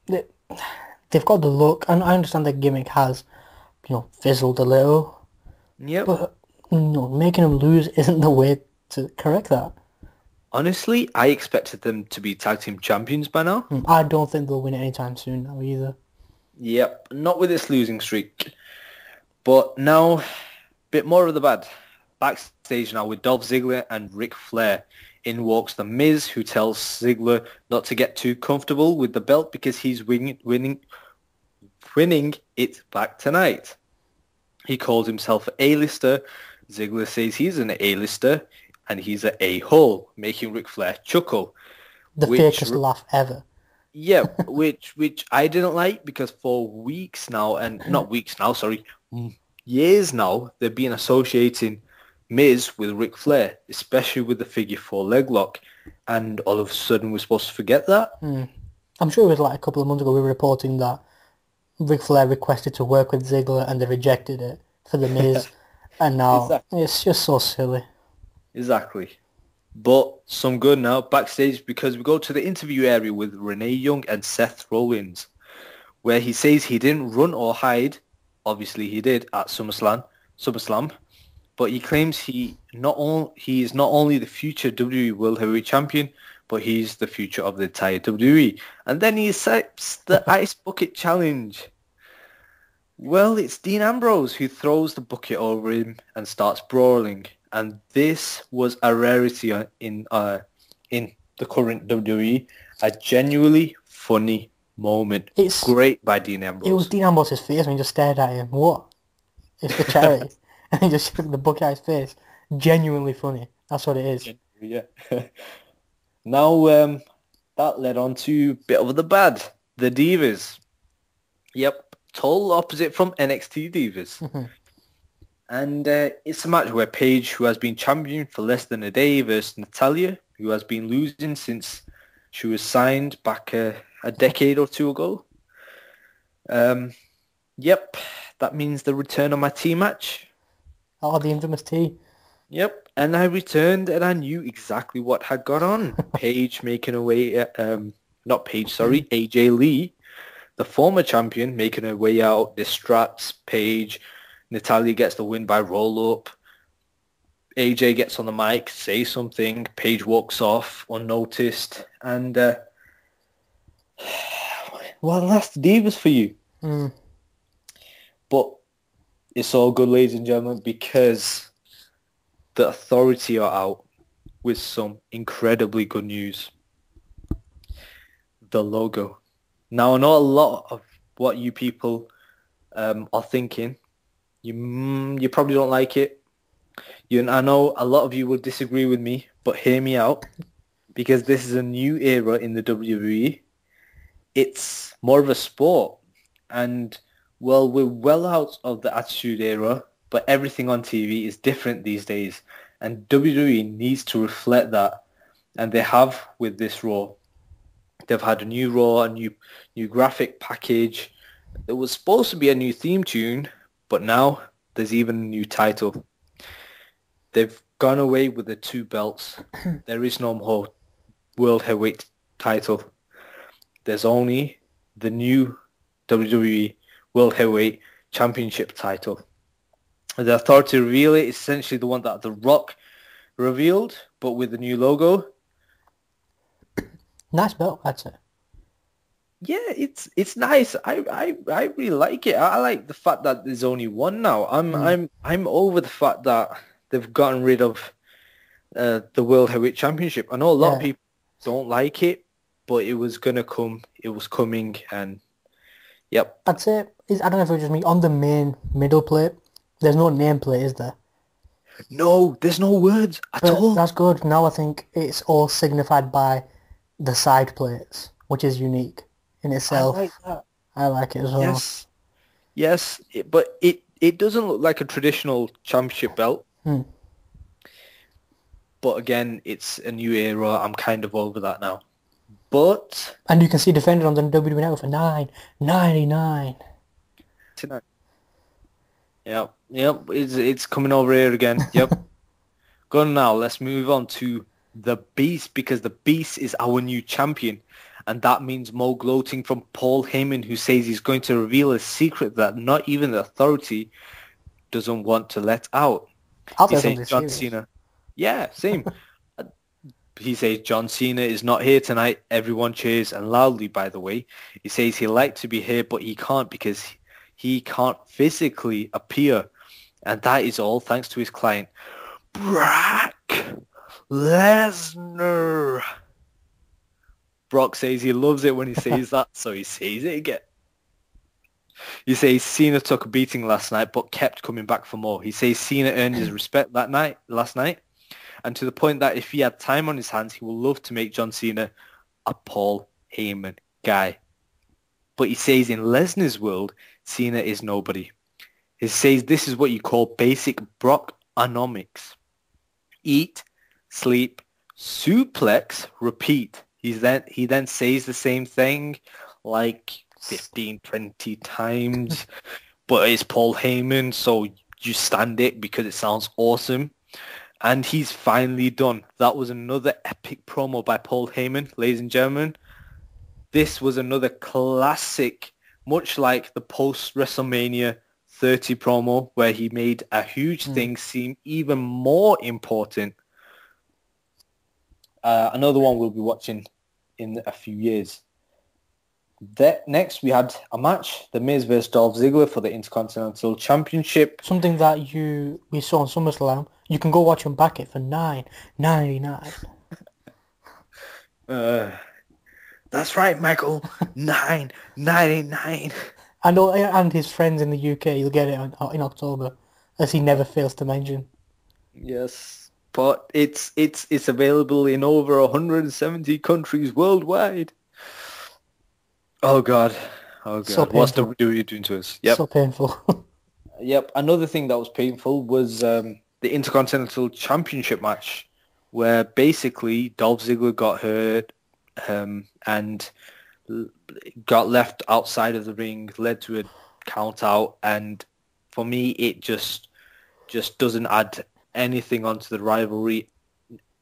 Speaker 1: They've got the look, and I understand their gimmick has, fizzled a little.
Speaker 2: Yep.
Speaker 1: But, making them lose isn't the way to correct that.
Speaker 2: Honestly, I expected them to be tag team champions by now.
Speaker 1: I don't think they'll win it anytime soon now either.
Speaker 2: Yep, not with this losing streak. But now, bit more of the bad. Backstage now with Dolph Ziggler and Ric Flair. In walks The Miz, who tells Ziggler not to get too comfortable with the belt because he's winning it back tonight. He calls himself an A-lister. Ziggler says he's an A-lister and he's an a-hole, making Ric Flair chuckle.
Speaker 1: The fakest laugh ever.
Speaker 2: Yeah, which I didn't like, because for weeks now, and not weeks now, sorry, years now, they've been associating Miz with Ric Flair, especially with the figure 4 leg lock, and all of a sudden we're supposed to forget that.
Speaker 1: I'm sure it was like a couple of months ago we were reporting that Ric Flair requested to work with Ziggler and they rejected it for the Miz, and now it's just so silly.
Speaker 2: Exactly. But some good now backstage, because we go to the interview area with Renee Young and Seth Rollins, where he says he didn't run or hide. Obviously he did at SummerSlam, but he claims he is not only the future WWE World Heavyweight Champion, but he's the future of the entire WWE. And then he accepts the Ice Bucket Challenge. Well, it's Dean Ambrose who throws the bucket over him and starts brawling. And this was a rarity in the current WWE. A genuinely funny moment. It's great by Dean Ambrose.
Speaker 1: It was Dean Ambrose's face when he just stared at him. What? It's the charity. And he just shook the bucket at his face. Genuinely funny. That's what it is.
Speaker 2: Yeah. Now, that led on to a bit of the bad. The Divas. Yep. Total opposite from NXT Divas. And it's a match where Paige, who has been champion for less than a day, versus Natalya, who has been losing since she was signed back a decade or two ago. Yep, that means the return of my T match.
Speaker 1: Oh, the infamous T.
Speaker 2: Yep, and I returned and I knew exactly what had gone on. Paige making her way, not Paige, sorry, AJ Lee, the former champion, making her way out, distracts Paige. Natalya gets the win by roll-up. AJ gets on the mic, says something. Paige walks off unnoticed. And, well, that's the Divas for you. But it's all good, ladies and gentlemen, because the Authority are out with some incredibly good news. The logo. Now, I know a lot of what you people are thinking. You probably don't like it. I know a lot of you will disagree with me, but hear me out, because this is a new era in the WWE. It's more of a sport, and well, we're well out of the Attitude Era, but everything on TV is different these days, and WWE needs to reflect that, and they have with this Raw. They've had a new Raw, a new graphic package, There was supposed to be a new theme tune, but now there's even a new title. They've gone away with the 2 belts. There is no more World Heavyweight title. There's only the new WWE World Heavyweight Championship title. The Authority reveal it is essentially the one that The Rock revealed, but with the new logo.
Speaker 1: Nice belt, that's it.
Speaker 2: Yeah, it's nice. I really like it. I like the fact that there's only one now. I'm over the fact that they've gotten rid of the World Heavyweight Championship. I know a lot of people don't like it, but it was gonna come. It was coming, and yep.
Speaker 1: I'd say, I don't know if it was just me, on the main middle plate, there's no nameplate, is there?
Speaker 2: No, there's no words at all.
Speaker 1: That's good. Now I think it's all signified by the side plates, which is unique in itself.
Speaker 2: I like that.
Speaker 1: I like it as well.
Speaker 2: Yes, but it doesn't look like a traditional championship belt. But again, it's a new era. I'm kind of over that now. But
Speaker 1: and you can see defended on the WWE Network for $9.99.
Speaker 2: Tonight. Yep. It's coming over here again. Yep. Go on now. Let's move on to the Beast, because the Beast is our new champion, and that means more gloating from Paul Heyman, who says he's going to reveal a secret that not even the Authority doesn't want to let out. He says John Cena. Yeah, same. He says John Cena is not here tonight. Everyone cheers, and loudly, by the way. He says he'd like to be here, but he can't because he can't physically appear. And that is all thanks to his client, Brock Lesnar. Brock says he loves it when he says that, so he says it again. He says Cena took a beating last night, but kept coming back for more. He says Cena earned his respect last night, and to the point that if he had time on his hands, he would love to make John Cena a Paul Heyman guy. But he says in Lesnar's world, Cena is nobody. He says this is what you call basic Brockonomics. Eat, sleep, suplex, repeat. He then says the same thing like 15, 20 times, but it's Paul Heyman, so you stand it because it sounds awesome. And he's finally done. That was another epic promo by Paul Heyman, ladies and gentlemen. This was another classic, much like the post-WrestleMania 30 promo, where he made a huge thing seem even more important. Another one we'll be watching in a few years. Next, we had a match, The Miz vs. Dolph Ziggler for the Intercontinental Championship.
Speaker 1: Something that we saw on SummerSlam. You can go watch him back it for $9.99.
Speaker 2: That's right, Michael. $9.99.
Speaker 1: And his friends in the UK, you'll get it in October, as he never fails to mention.
Speaker 2: Yes, but it's available in over 170 countries worldwide. Oh God.
Speaker 1: So
Speaker 2: what's WWE doing to us? Yep.
Speaker 1: So painful.
Speaker 2: Yep. Another thing that was painful was the Intercontinental Championship match, where basically Dolph Ziggler got hurt and got left outside of the ring, led to a count out, and for me it just doesn't add anything onto the rivalry.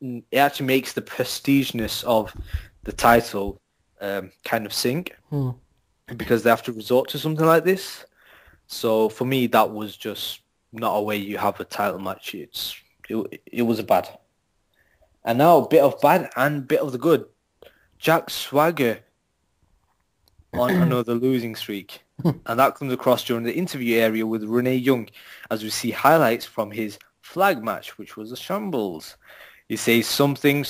Speaker 2: It actually makes the prestigeness of the title kind of sink because they have to resort to something like this. So for me, that was just not a way you have a title match. It was bad. And now a bit of bad and bit of the good. Jack Swagger on another losing streak. And that comes across during the interview area with Renee Young as we see highlights from his flag match, which was a shambles. He says something,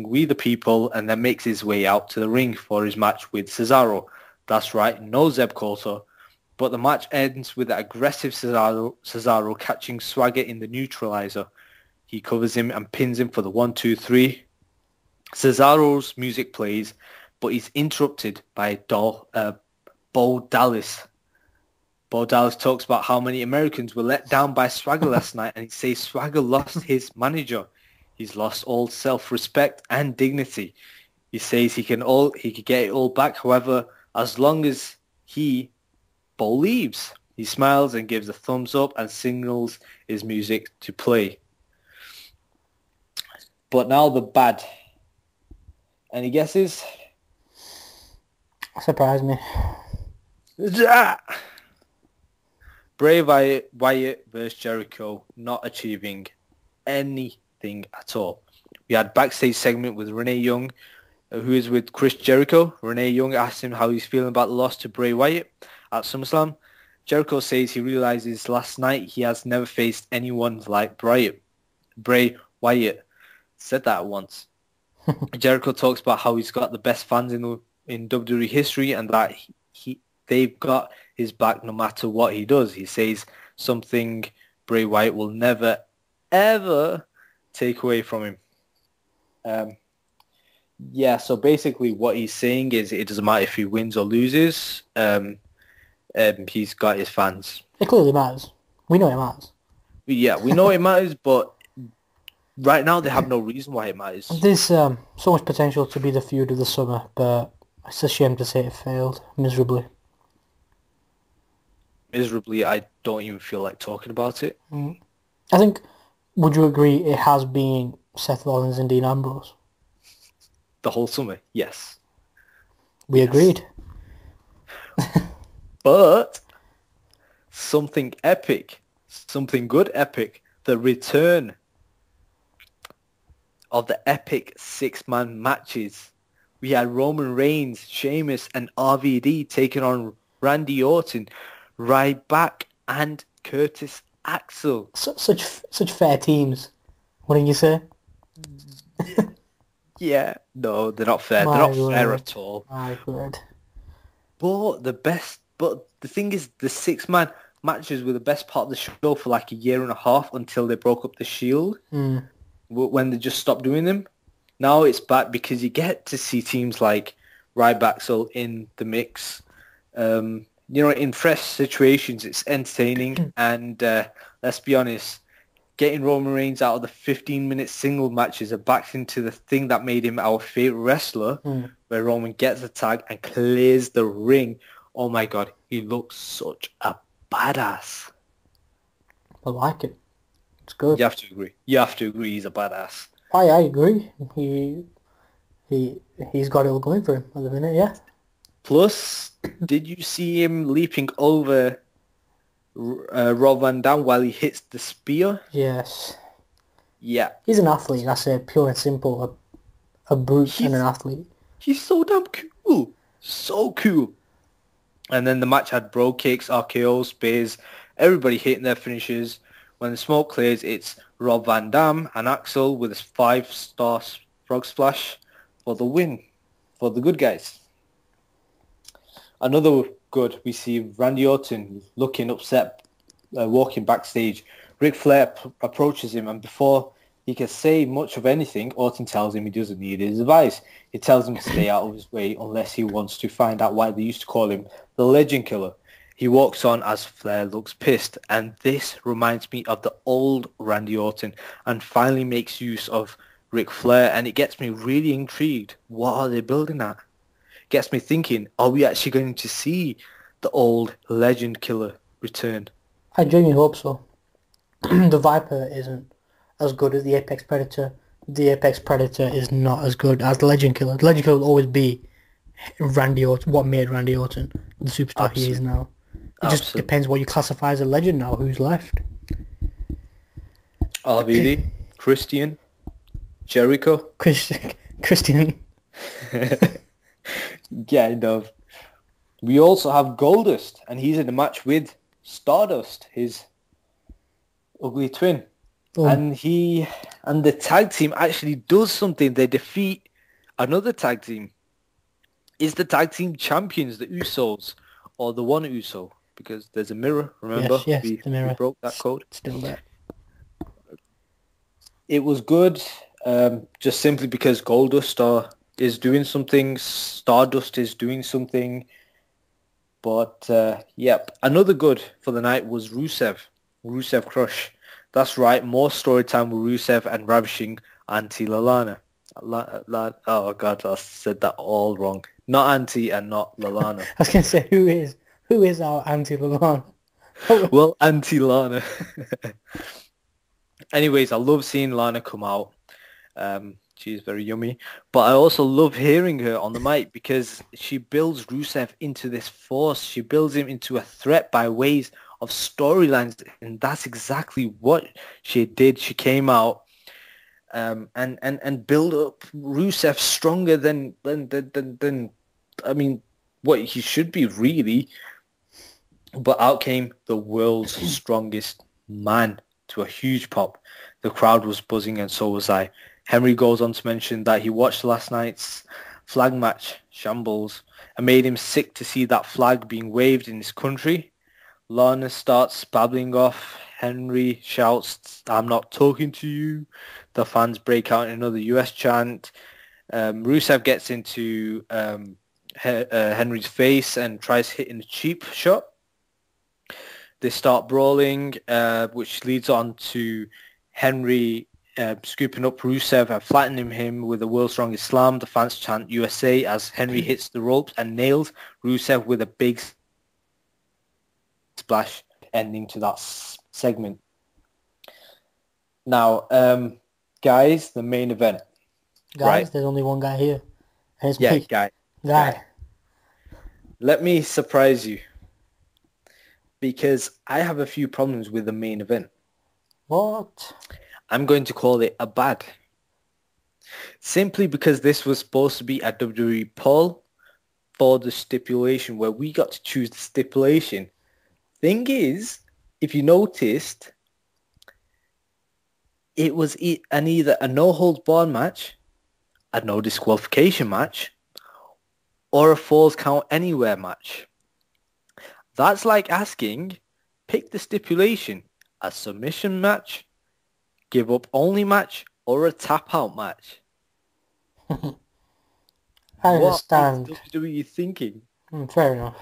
Speaker 2: we the people, and then makes his way out to the ring for his match with Cesaro. That's right, no Zeb Coulter. But the match ends with the aggressive Cesaro catching Swagger in the neutralizer. He covers him and pins him for the 1-2-3. Cesaro's music plays, but he's interrupted by Bo Dallas. Bo Dallas talks about how many Americans were let down by Swagger last night, and he says Swagger lost his manager. He's lost all self-respect and dignity. He says he could get it all back, however, as long as he Bo leaves. He smiles and gives a thumbs up and signals his music to play. But now the bad. Any guesses?
Speaker 1: Surprise me.
Speaker 2: Bray Wyatt versus Jericho not achieving anything at all. We had backstage segment with Renee Young, who is with Chris Jericho. Renee Young asked him how he's feeling about the loss to Bray Wyatt at SummerSlam. Jericho says he realizes last night he has never faced anyone like Bray Wyatt. Said that once. Jericho talks about how he's got the best fans in WWE history and that they've got his back no matter what he does. He says something Bray Wyatt will never, ever take away from him. So basically what he's saying is it doesn't matter if he wins or loses. He's got his fans.
Speaker 1: It clearly matters. We know it matters.
Speaker 2: Yeah, we know it matters, but right now they have no reason why it matters.
Speaker 1: There's so much potential to be the feud of the summer, but it's a shame to say it failed miserably.
Speaker 2: Miserably, I don't even feel like talking about it.
Speaker 1: I think, would you agree it has been Seth Rollins and Dean Ambrose?
Speaker 2: The whole summer, yes.
Speaker 1: We agreed.
Speaker 2: But something epic, something good epic, the return of the epic six-man matches. We had Roman Reigns, Sheamus and RVD taking on Randy Orton, Ryback and Curtis Axel.
Speaker 1: Such fair teams, wouldn't you say?
Speaker 2: Yeah, no, they're not fair.
Speaker 1: My
Speaker 2: they're not
Speaker 1: word.
Speaker 2: fair at all.
Speaker 1: My word.
Speaker 2: But the thing is, the six-man matches were the best part of the show for like a year and a half until they broke up the Shield. When they just stopped doing them. Now it's back because you get to see teams like Ryback in the mix. In fresh situations, it's entertaining. And let's be honest, getting Roman Reigns out of the 15-minute single matches and back into the thing that made him our favorite wrestler, where Roman gets the tag and clears the ring. Oh my God, he looks such a badass.
Speaker 1: I like it. It's good.
Speaker 2: You have to agree he's a badass.
Speaker 1: I agree. He's got it all going for him at the minute, yeah.
Speaker 2: Plus, did you see him leaping over Rob Van Dam while he hits the spear?
Speaker 1: Yes.
Speaker 2: Yeah.
Speaker 1: He's an athlete, that's it. Pure and simple. A brute and an athlete.
Speaker 2: He's so damn cool. So cool. And then the match had bro kicks, RKOs, spears, everybody hitting their finishes. When the smoke clears, it's Rob Van Dam and Axel with his 5-star frog splash for the win, for the good guys. Another good, we see Randy Orton looking upset, walking backstage. Ric Flair approaches him, and before he can say much of anything, Orton tells him he doesn't need his advice. He tells him to stay out of his way unless he wants to find out why they used to call him the Legend Killer. He walks on as Flair looks pissed, and this reminds me of the old Randy Orton and finally makes use of Ric Flair, and it gets me really intrigued. What are they building at? Gets me thinking, are we actually going to see the old Legend Killer return?
Speaker 1: I genuinely hope so. The Viper isn't as good as the Apex Predator. The Apex Predator is not as good as the Legend Killer. The Legend Killer will always be Randy Orton, what made Randy Orton the superstar he is now. It just depends what you classify as a legend now, who's left.
Speaker 2: RVD, Christian, Jericho.
Speaker 1: Christian.
Speaker 2: Yeah, I know. We also have Goldust, and he's in a match with Stardust, his ugly twin. Oh. And the tag team actually does something. They defeat another tag team. Is the tag team champions the Usos or the one Uso? Because there's a mirror, remember?
Speaker 1: Yes, the mirror.
Speaker 2: We broke that code.
Speaker 1: Still there.
Speaker 2: It was good, just simply because Goldust is doing something, Stardust is doing something. But, yep. Another good for the night was Rusev Crush. That's right, more story time with Rusev and ravishing Auntie Lalana. Oh, God, I said that all wrong. Not Auntie and not Lalana.
Speaker 1: I was going to say, who is Who is our anti-Lana?
Speaker 2: Well, anti-Lana. Anyways, I love seeing Lana come out. She's very yummy. But I also love hearing her on the mic because she builds Rusev into this force. She builds him into a threat by ways of storylines, and that's exactly what she did. She came out and build up Rusev stronger than I mean what he should be really. But out came the world's strongest man to a huge pop. The crowd was buzzing and so was I. Henry goes on to mention that he watched last night's flag match, Shambles, and made him sick to see that flag being waved in his country. Lana starts babbling off. Henry shouts, "I'm not talking to you." The fans break out in another US chant. Rusev gets into Henry's face and tries hitting a cheap shot. They start brawling, which leads on to Henry scooping up Rusev and flattening him with the world's strongest slam. The fans chant USA as Henry hits the ropes and nails Rusev with a big splash, ending to that segment. Now, guys, the main event.
Speaker 1: Guys,
Speaker 2: right?
Speaker 1: There's only one guy here. And it's
Speaker 2: Yeah,
Speaker 1: me.
Speaker 2: guy. Let me surprise you. Because I have a few problems with the main event.
Speaker 1: What?
Speaker 2: I'm going to call it a bad. Simply because this was supposed to be a WWE poll for the stipulation where we got to choose the stipulation. Thing is, if you noticed, it was either a no-holds-barred match, a no disqualification match, or a falls count anywhere match. That's like asking, pick the stipulation, a submission match, give up only match, or a tap out match.
Speaker 1: I understand.
Speaker 2: What is WWE thinking?
Speaker 1: Fair enough.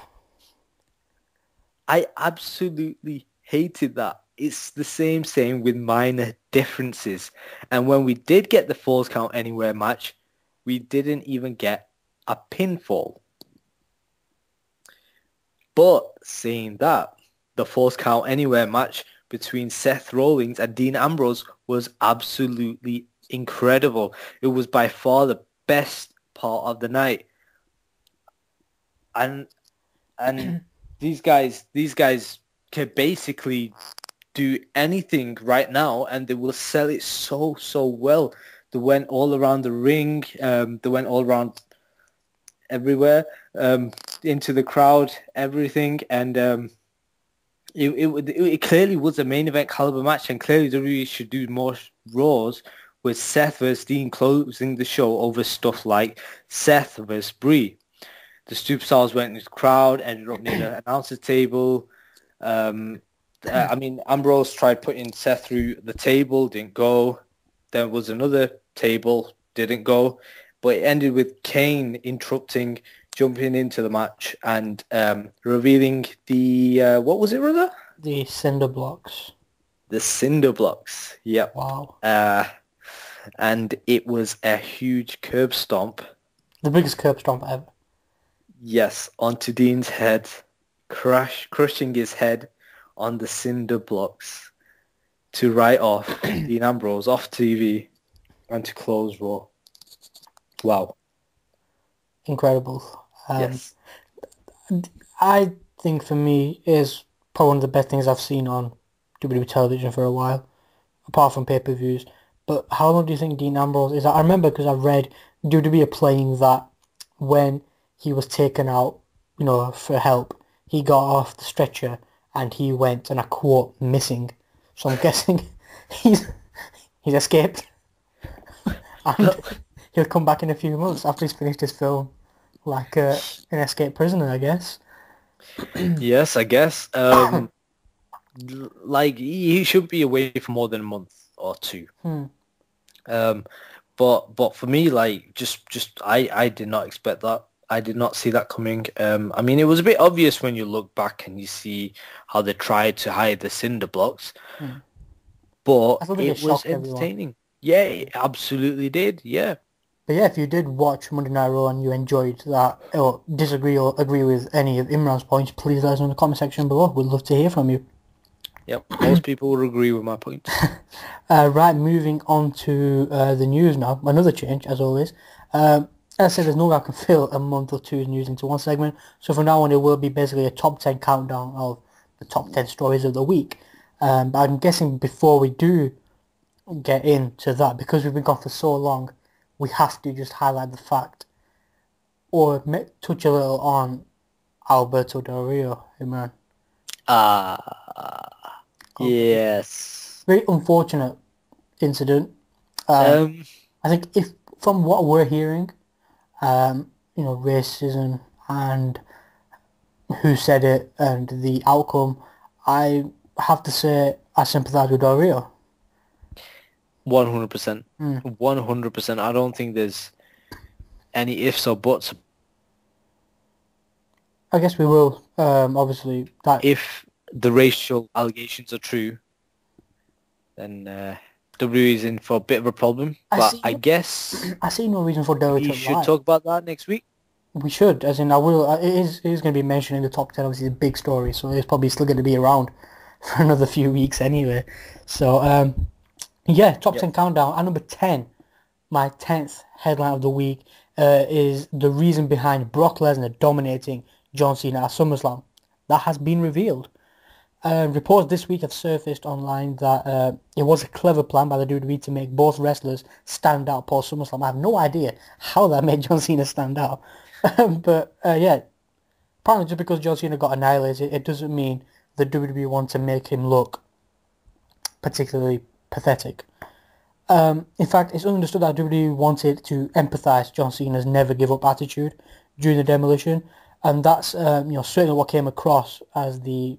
Speaker 2: I absolutely hated that. It's the same with minor differences. And when we did get the falls count anywhere match, we didn't even get a pinfall. But saying that, the falls count anywhere match between Seth Rollins and Dean Ambrose was absolutely incredible. It was by far the best part of the night. And these guys can basically do anything right now and they will sell it so well. They went all around the ring, they went all around everywhere, into the crowd, everything, and it clearly was a main event caliber match, and clearly WWE should do more Raws with Seth versus Dean closing the show over stuff like Seth versus Brie. The superstars went into the crowd, ended up near the announcer table. Ambrose tried putting Seth through the table, didn't go. There was another table, didn't go. But it ended with Kane interrupting, jumping into the match and revealing the, what was it, brother?
Speaker 1: The cinder blocks.
Speaker 2: The cinder blocks, yep.
Speaker 1: Wow.
Speaker 2: And it was a huge curb stomp.
Speaker 1: The biggest curb stomp ever.
Speaker 2: Yes, onto Dean's head, crushing his head on the cinder blocks to write off Dean Ambrose off TV and to close Raw. Wow.
Speaker 1: Incredible.
Speaker 2: Yes.
Speaker 1: I think for me is probably one of the best things I've seen on WWE television for a while, apart from pay-per-views. But how long do you think Dean Ambrose is? I remember because I read WWE playing that when he was taken out, for help, he got off the stretcher and he went, and I quote, missing. So I'm guessing he's escaped. And he'll come back in a few months after he's finished his film, like an escaped prisoner, I guess.
Speaker 2: Yes, I guess. Like he should be away for more than a month or two. But for me, like I did not expect that. I did not see that coming. It was a bit obvious when you look back and you see how they tried to hide the cinder blocks, but it was entertaining. Yeah, it absolutely did. Yeah.
Speaker 1: But yeah, if you did watch Monday Night Raw and you enjoyed that, or disagree or agree with any of Imran's points, please let us know in the comment section below. We'd love to hear from you.
Speaker 2: Yep, most people would agree with my points.
Speaker 1: Right, moving on to the news now. Another change, as always. As I said, there's no way I can fill a month or two's news into one segment. So from now on, it will be basically a top 10 countdown of the top 10 stories of the week. But I'm guessing before we do get into that, because we've been gone for so long, we have to just highlight the fact or touch a little on Alberto Del Rio, Imran.
Speaker 2: Yes.
Speaker 1: Very unfortunate incident.
Speaker 2: Um,
Speaker 1: I think if from what we're hearing, racism and who said it and the outcome, I have to say I sympathise with Del Rio.
Speaker 2: 100%. 100%. I don't think there's any ifs or buts.
Speaker 1: I guess we will, obviously, that...
Speaker 2: If the racial allegations are true, then WWE is in for a bit of a problem. But I guess
Speaker 1: I see no reason for Del Rio
Speaker 2: we
Speaker 1: to
Speaker 2: should
Speaker 1: lie.
Speaker 2: talk about that next week.
Speaker 1: We should, as in I will. It is going to be mentioned in the top 10. Obviously, a big story, so it's probably still going to be around for another few weeks anyway. So, yeah, top 10 countdown. At number 10, my 10th headline of the week is the reason behind Brock Lesnar dominating John Cena at SummerSlam. That has been revealed. Reports this week have surfaced online that it was a clever plan by the WWE to make both wrestlers stand out post SummerSlam. I have no idea how that made John Cena stand out. But yeah, apparently just because John Cena got annihilated, it doesn't mean the WWE want to make him look particularly pathetic. In fact, it's understood that WWE wanted to empathise John Cena's never give up attitude during the demolition, and that's certainly what came across as the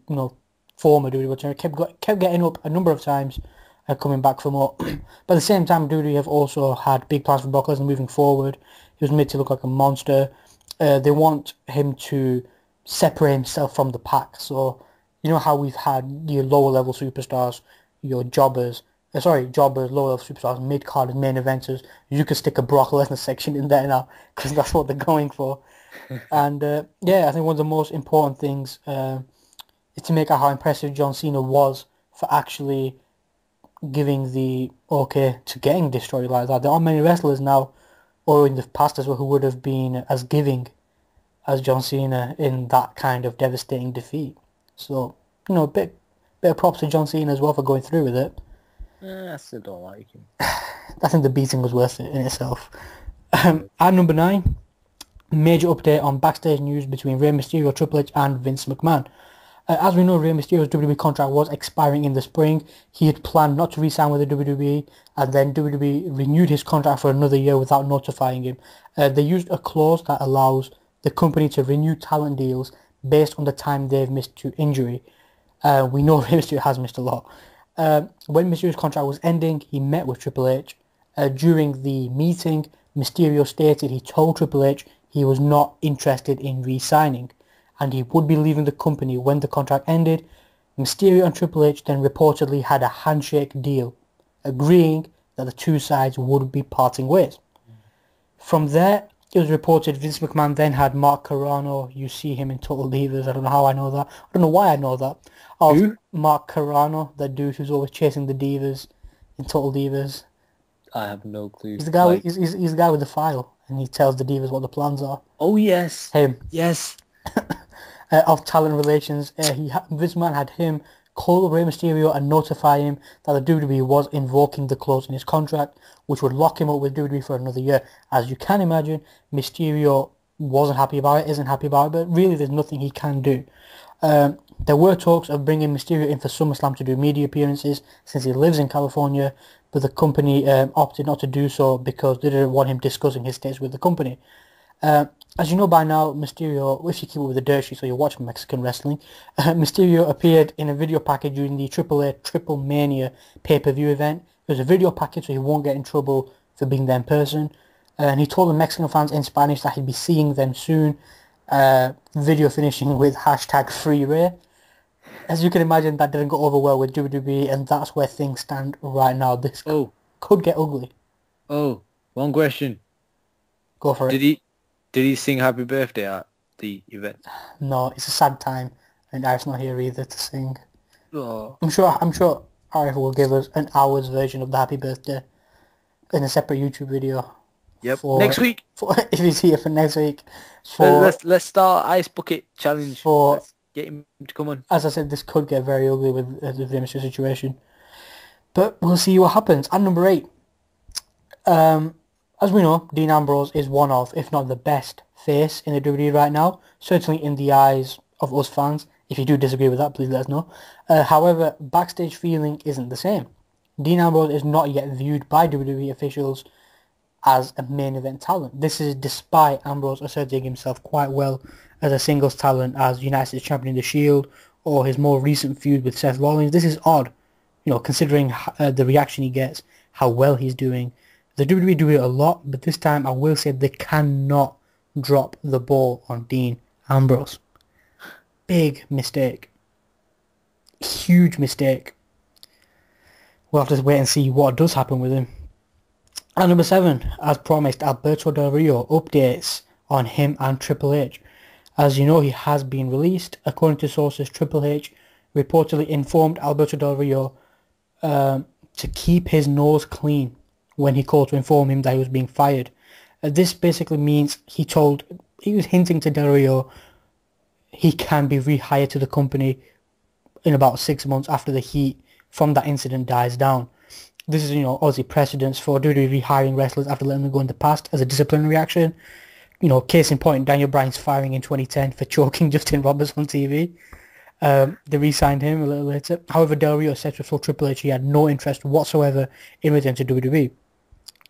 Speaker 1: former WWE champion. Kept getting up a number of times and coming back for more. But at the same time, WWE have also had big plans for Brock Lesnar moving forward. He was made to look like a monster. They want him to separate himself from the pack. So, you know how we've had your lower level superstars, your jobbers, lower level superstars, mid-carders, main eventers. You could stick a Brock Lesnar section in there now because that's what they're going for. And yeah, I think one of the most important things is to make out how impressive John Cena was for actually giving the okay to getting destroyed like that. There aren't many wrestlers now, or in the past as well, who would have been as giving as John Cena in that kind of devastating defeat. So, a bit of props to John Cena as well for going through with it.
Speaker 2: I still don't like him.
Speaker 1: I think the beating was worth it in itself. At number 9, major update on backstage news between Rey Mysterio, Triple H and Vince McMahon. As we know, Rey Mysterio's WWE contract was expiring in the spring. He had planned not to re-sign with the WWE, and then WWE renewed his contract for another year without notifying him. They used a clause that allows the company to renew talent deals based on the time they've missed to injury. We know Rey Mysterio has missed a lot. When Mysterio's contract was ending, he met with Triple H. During the meeting, Mysterio stated he told Triple H he was not interested in re-signing, and he would be leaving the company when the contract ended. Mysterio and Triple H then reportedly had a handshake deal, agreeing that the two sides would be parting ways. From there, it was reported Vince McMahon then had Mark Carrano. You see him in Total Divas. I don't know how I know that. I don't know why I know that.
Speaker 2: Who?
Speaker 1: Mark Carrano, that dude who's always chasing the divas in Total Divas.
Speaker 2: I have no clue.
Speaker 1: He's the guy. He's the guy with the file, and he tells the divas what the plans are.
Speaker 2: Oh yes.
Speaker 1: Him.
Speaker 2: Yes.
Speaker 1: Of talent relations, Vince McMahon had him call Rey Mysterio and notify him that the WWE was invoking the clause in his contract, which would lock him up with WWE for another year. As you can imagine, Mysterio wasn't happy about it, isn't happy about it, but really there's nothing he can do. There were talks of bringing Mysterio in for SummerSlam to do media appearances since he lives in California, but the company opted not to do so because they didn't want him discussing his status with the company. As you know by now, Mysterio, if you keep up with the dirt sheet, so you're watching Mexican wrestling, Mysterio appeared in a video package during the AAA Triple Mania pay-per-view event. It was a video package, so he won't get in trouble for being there in person. And he told the Mexican fans in Spanish that he'd be seeing them soon. Video finishing with #FreeRay. As you can imagine, that didn't go over well with WWE, and that's where things stand right now. This could get ugly.
Speaker 2: Oh, one question.
Speaker 1: Go for it.
Speaker 2: Did he sing Happy Birthday at the event?
Speaker 1: No, it's a sad time, and Arif's not here either to sing.
Speaker 2: Oh.
Speaker 1: I'm sure Arif will give us an hour's version of the Happy Birthday in a separate YouTube video.
Speaker 2: Yep. Next week.
Speaker 1: If he's here for next week.
Speaker 2: Let's start Ice Bucket Challenge. Let's get him to come on.
Speaker 1: As I said, this could get very ugly with the Mysterio situation. But we'll see what happens. And number 8. As we know, Dean Ambrose is one of, if not the best face in the WWE right now. Certainly in the eyes of us fans. If you do disagree with that, please let us know. However, backstage feeling isn't the same. Dean Ambrose is not yet viewed by WWE officials as a main event talent. This is despite Ambrose asserting himself quite well as a singles talent, as United States Champion in the Shield, or his more recent feud with Seth Rollins. This is odd, considering the reaction he gets, how well he's doing. The WWE do it a lot, but this time I will say they cannot drop the ball on Dean Ambrose. Big mistake. Huge mistake. We'll have to wait and see what does happen with him. At number 7, as promised, Alberto Del Rio updates on him and Triple H. As you know, he has been released. According to sources, Triple H reportedly informed Alberto Del Rio to keep his nose clean when he called to inform him that he was being fired. This basically means he was hinting to Del Rio he can be rehired to the company in about 6 months after the heat from that incident dies down. This is, obviously precedence for WWE rehiring wrestlers after letting them go in the past as a disciplinary reaction. Case in point, Daniel Bryan's firing in 2010 for choking Justin Roberts on TV. They re-signed him a little later. However, Del Rio said to Triple H he had no interest whatsoever in returning to WWE.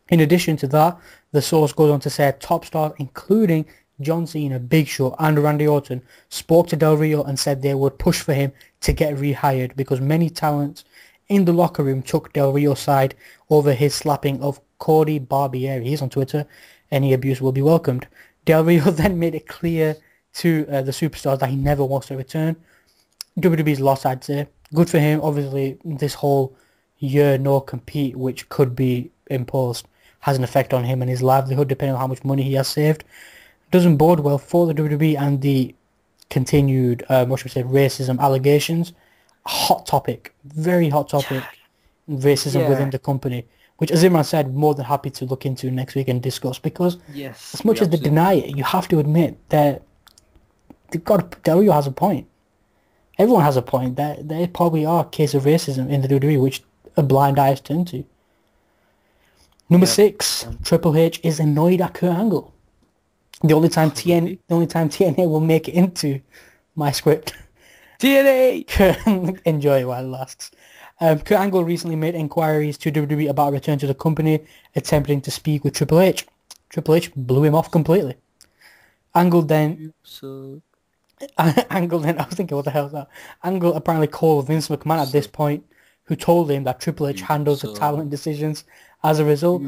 Speaker 1: In addition to that, the source goes on to say top stars, including John Cena, Big Show, and Randy Orton, spoke to Del Rio and said they would push for him to get rehired because many talents in the locker room took Del Rio's side over his slapping of Cody Barbieri. He's on Twitter. Any abuse will be welcomed. Del Rio then made it clear to the superstars that he never wants to return. WWE's loss, I'd say. Good for him. Obviously, this whole year no compete, which could be imposed, has an effect on him and his livelihood, depending on how much money he has saved. Doesn't bode well for the WWE and the continued, racism allegations. Hot topic. Very hot topic. Racism within the company. Which, as Imran said, more than happy to look into next week and discuss, because as much as they deny it, you have to admit that Del Rio has a point. Everyone has a point. That there probably are cases of racism in the WWE, which a blind eye is turned to. Number 6, Triple H is annoyed at Kurt Angle. The only time TNA will make it into my script. TNA! Enjoy it while it lasts. Kurt Angle recently made inquiries to WWE about a return to the company, attempting to speak with Triple H. Triple H blew him off completely. Angle then, I was thinking, what the hell is that? Angle apparently called Vince McMahon at this point, who told him that Triple H handles the talent decisions. As a result,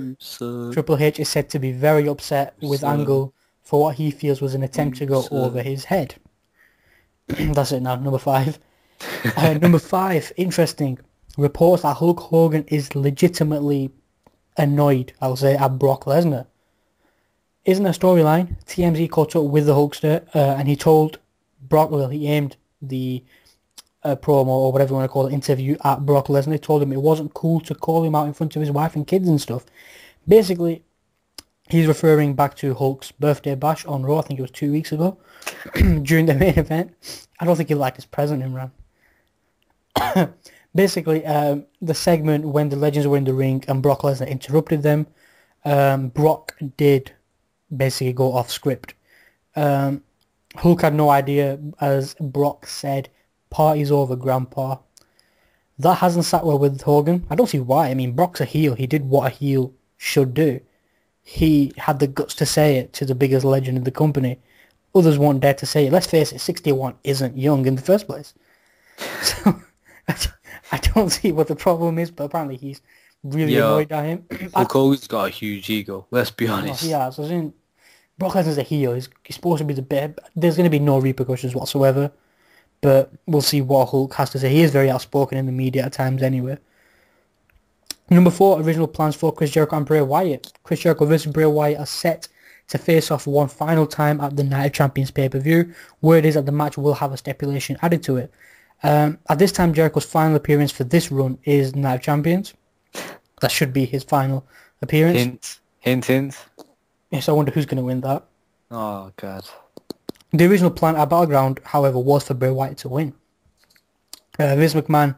Speaker 1: Triple H is said to be very upset with Angle for what he feels was an attempt to go over his head. That's it now, number 5. Number 5, interesting. Reports that Hulk Hogan is legitimately annoyed, I'll say, at Brock Lesnar. Isn't a storyline. TMZ caught up with the Hulkster and he told Brock, he aimed the promo or whatever you want to call it, interview at Brock Lesnar. He told him it wasn't cool to call him out in front of his wife and kids and stuff. Basically, he's referring back to Hulk's birthday bash on Raw, I think it was 2 weeks ago, during the main event. I don't think he liked his present, Imran. Basically, the segment when the legends were in the ring and Brock Lesnar interrupted them, Brock did basically go off script. Hulk had no idea, as Brock said, "Party's over, Grandpa." That hasn't sat well with Hogan. I don't see why. I mean, Brock's a heel. He did what a heel should do. He had the guts to say it to the biggest legend in the company. Others won't dare to say it. Let's face it, 61 isn't young in the first place. So, I don't see what the problem is, but apparently he's really annoyed at him.
Speaker 2: Hulk Hogan's got a huge ego, let's be honest.
Speaker 1: Yeah, so Brock Lesnar's a heel. He's supposed to be the best. There's going to be no repercussions whatsoever, but we'll see what Hulk has to say. He is very outspoken in the media at times anyway. Number 4, original plans for Chris Jericho and Bray Wyatt. Chris Jericho versus Bray Wyatt are set to face off one final time at the Night of Champions pay-per-view. Word is that the match will have a stipulation added to it. At this time, Jericho's final appearance for this run is Night of Champions. That should be his final appearance.
Speaker 2: Hint, hint, hint.
Speaker 1: Yes, I wonder who's going to win that.
Speaker 2: Oh, God.
Speaker 1: The original plan at Battleground, however, was for Bray Wyatt to win. Vince McMahon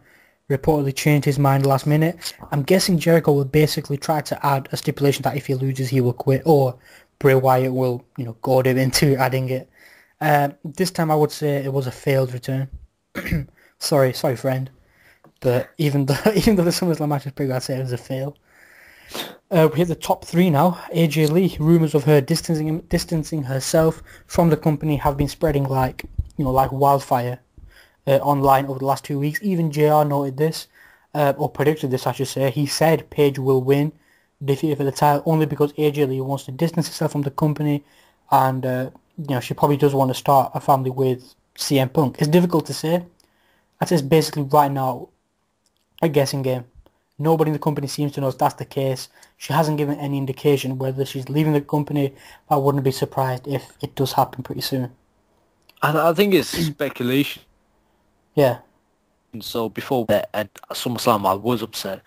Speaker 1: reportedly changed his mind last minute. I'm guessing Jericho will basically try to add a stipulation that if he loses, he will quit, or Bray Wyatt will, goad him into adding it. This time, I would say it was a failed return. sorry, friend. But even though the SummerSlam match was pretty good, I'd say it was a fail. We hit the top 3 now. AJ Lee, rumours of her distancing herself from the company have been spreading like wildfire online over the last 2 weeks. Even JR noted this, or predicted this, I should say. He said Paige will win, defeated for the title, only because AJ Lee wants to distance herself from the company, and she probably does want to start a family with CM Punk. It's difficult to say. I'd say it's basically right now a guessing game. Nobody in the company seems to know if that's the case. She hasn't given any indication whether she's leaving the company. I wouldn't be surprised if it does happen pretty soon.
Speaker 2: I think it's speculation.
Speaker 1: Yeah.
Speaker 2: So before that, at SummerSlam, I was upset.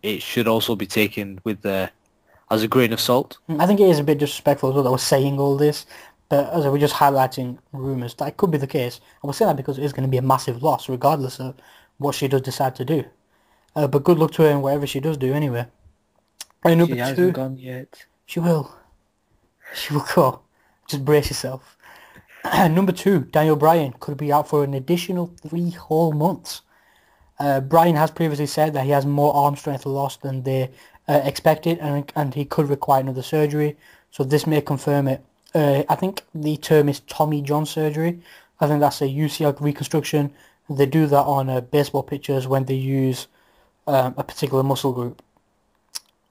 Speaker 2: It should also be taken with as a grain of salt.
Speaker 1: I think it is a bit disrespectful as well that we're saying all this. But as we're just highlighting rumours, that could be the case. And we're saying that because it is going to be a massive loss, regardless of what she does decide to do. But good luck to her in whatever she does do anyway. And number
Speaker 2: She hasn't
Speaker 1: 2,
Speaker 2: gone yet.
Speaker 1: She will. She will go. Just brace yourself. Number 2, Daniel Bryan could be out for an additional 3 whole months. Bryan has previously said that he has more arm strength loss than they expected, and he could require another surgery. So this may confirm it. I think the term is Tommy John surgery. I think that's a UCL reconstruction. They do that on baseball pitchers when they use a particular muscle group.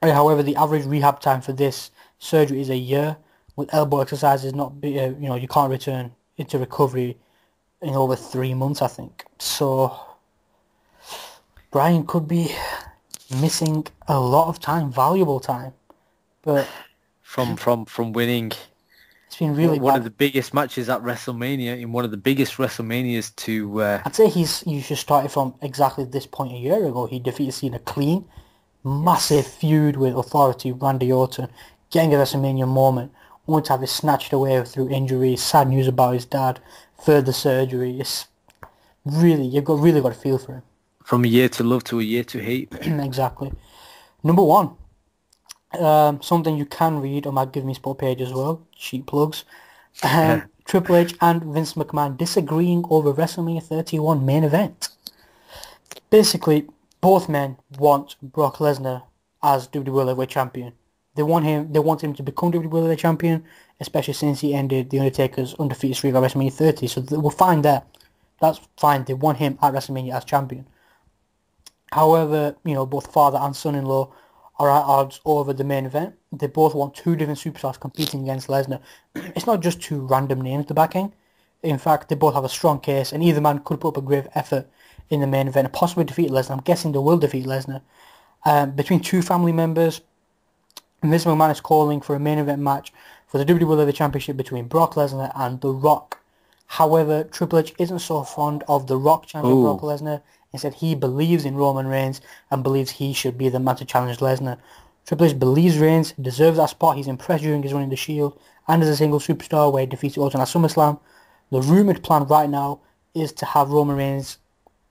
Speaker 1: However, the average rehab time for this surgery is a year. With elbow exercises, you can't return into recovery in over 3 months, I think. So Bryan could be missing a lot of time, valuable time. But
Speaker 2: from winning
Speaker 1: it's been really
Speaker 2: one
Speaker 1: bad.
Speaker 2: of the biggest matches at WrestleMania, in one of the biggest WrestleManias to...
Speaker 1: I'd say you should start it from exactly this point a year ago. He defeated Cena clean. Massive feud with Authority, Randy Orton, getting a WrestleMania moment, only to have it snatched away through injury, sad news about his dad, further surgery. It's really, you've really got to feel for him.
Speaker 2: From a year to love to a year to hate.
Speaker 1: Exactly. Number 1. Something you can read on my Give Me Sport page as well. Cheap plugs. Triple H and Vince McMahon disagreeing over WrestleMania 31 main event. Basically, both men want Brock Lesnar as WWE World Heavyweight Champion. They want him to become WWE World Heavyweight Champion, especially since he ended The Undertaker's undefeated streak at WrestleMania 30. So we're fine there. That's fine. They want him at WrestleMania as champion. However, both father and son-in-law are at odds over the main event. They both want 2 different superstars competing against Lesnar. It's not just 2 random names to backing. In fact, they both have a strong case, and either man could put up a grave effort in the main event and possibly defeat Lesnar. I'm guessing they will defeat Lesnar. Between 2 family members, Vince McMahon is calling for a main event match for the WWE World Heavyweight Championship between Brock Lesnar and The Rock. However, Triple H isn't so fond of The Rock champion Brock Lesnar. Instead, he believes in Roman Reigns and believes he should be the man to challenge Lesnar. Triple H believes Reigns deserves that spot. He's impressed during his run in the Shield and as a single superstar where he defeated Orton at SummerSlam. The rumoured plan right now is to have Roman Reigns,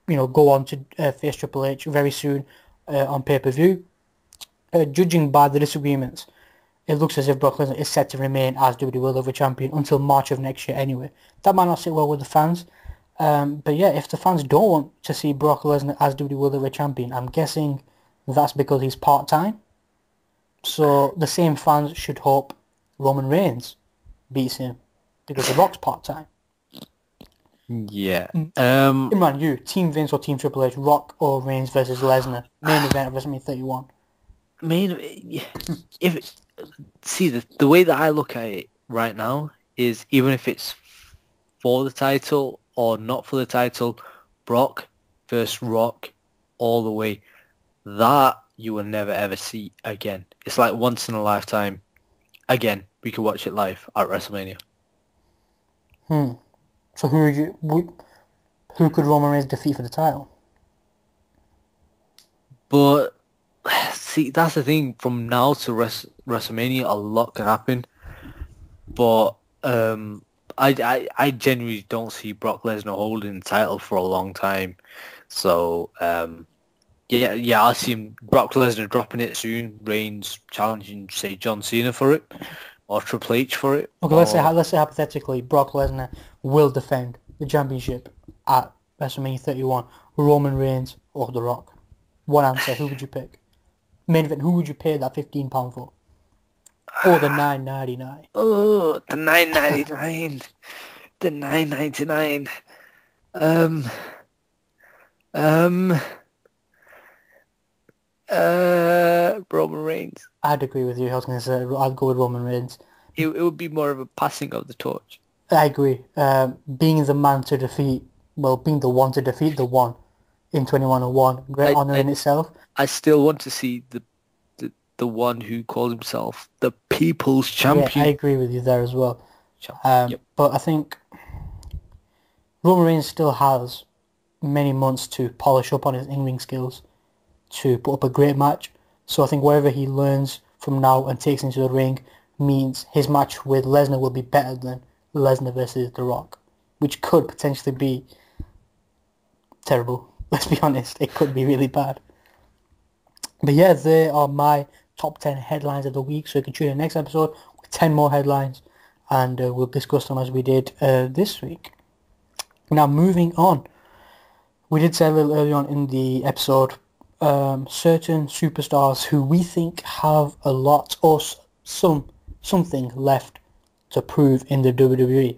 Speaker 1: go on to face Triple H very soon on pay-per-view. Judging by the disagreements, it looks as if Brock Lesnar is set to remain as WWE World Heavyweight Champion until March of next year anyway. That might not sit well with the fans. But yeah, if the fans don't want to see Brock Lesnar as WWE World Heavyweight Champion, I'm guessing that's because he's part-time. So the same fans should hope Roman Reigns beats him because The Rock's part-time.
Speaker 2: Yeah.
Speaker 1: Imran, you, Team Vince or Team Triple H, Rock or Reigns versus Lesnar, main event of WrestleMania 31.
Speaker 2: The way that I look at it right now is even if it's for the title or not for the title, Brock versus Rock all the way. That you will never ever see again. It's like once in a lifetime again, we could watch it live at WrestleMania.
Speaker 1: So who could Roman Reigns defeat for the title?
Speaker 2: But see, that's the thing. From now to WrestleMania, a lot can happen. But I genuinely don't see Brock Lesnar holding the title for a long time. So yeah, I see Brock Lesnar dropping it soon. Reigns challenging, say, John Cena for it, or Triple H for it.
Speaker 1: Okay, let's say hypothetically, Brock Lesnar will defend the championship at WrestleMania 31. Roman Reigns or The Rock. One answer. Who would you pick? Main event. Who would you pay that £15 for? Or the $9.99?
Speaker 2: Oh, the $9.99, the $9.99. Roman Reigns.
Speaker 1: I'd agree with you. I was going to say I'd go with Roman Reigns.
Speaker 2: It would be more of a passing of the torch.
Speaker 1: I agree. Being the man to defeat, being the one to defeat the one in 2101, great honour in itself.
Speaker 2: I still want to see the one who calls himself the People's Champion.
Speaker 1: Yeah, I agree with you there as well.
Speaker 2: Yep.
Speaker 1: But I think Roman Reigns still has many months to polish up on his in-ring skills to put up a great match. So I think whatever he learns from now and takes into the ring means his match with Lesnar will be better than Lesnar versus The Rock, which could potentially be terrible. Let's be honest, it could be really bad. But yeah, they are my top 10 headlines of the week, so you can tune in the next episode with 10 more headlines, and we'll discuss them as we did this week. Now, moving on, we did say a little early on in the episode, certain superstars who we think have a lot or something left to prove in the WWE.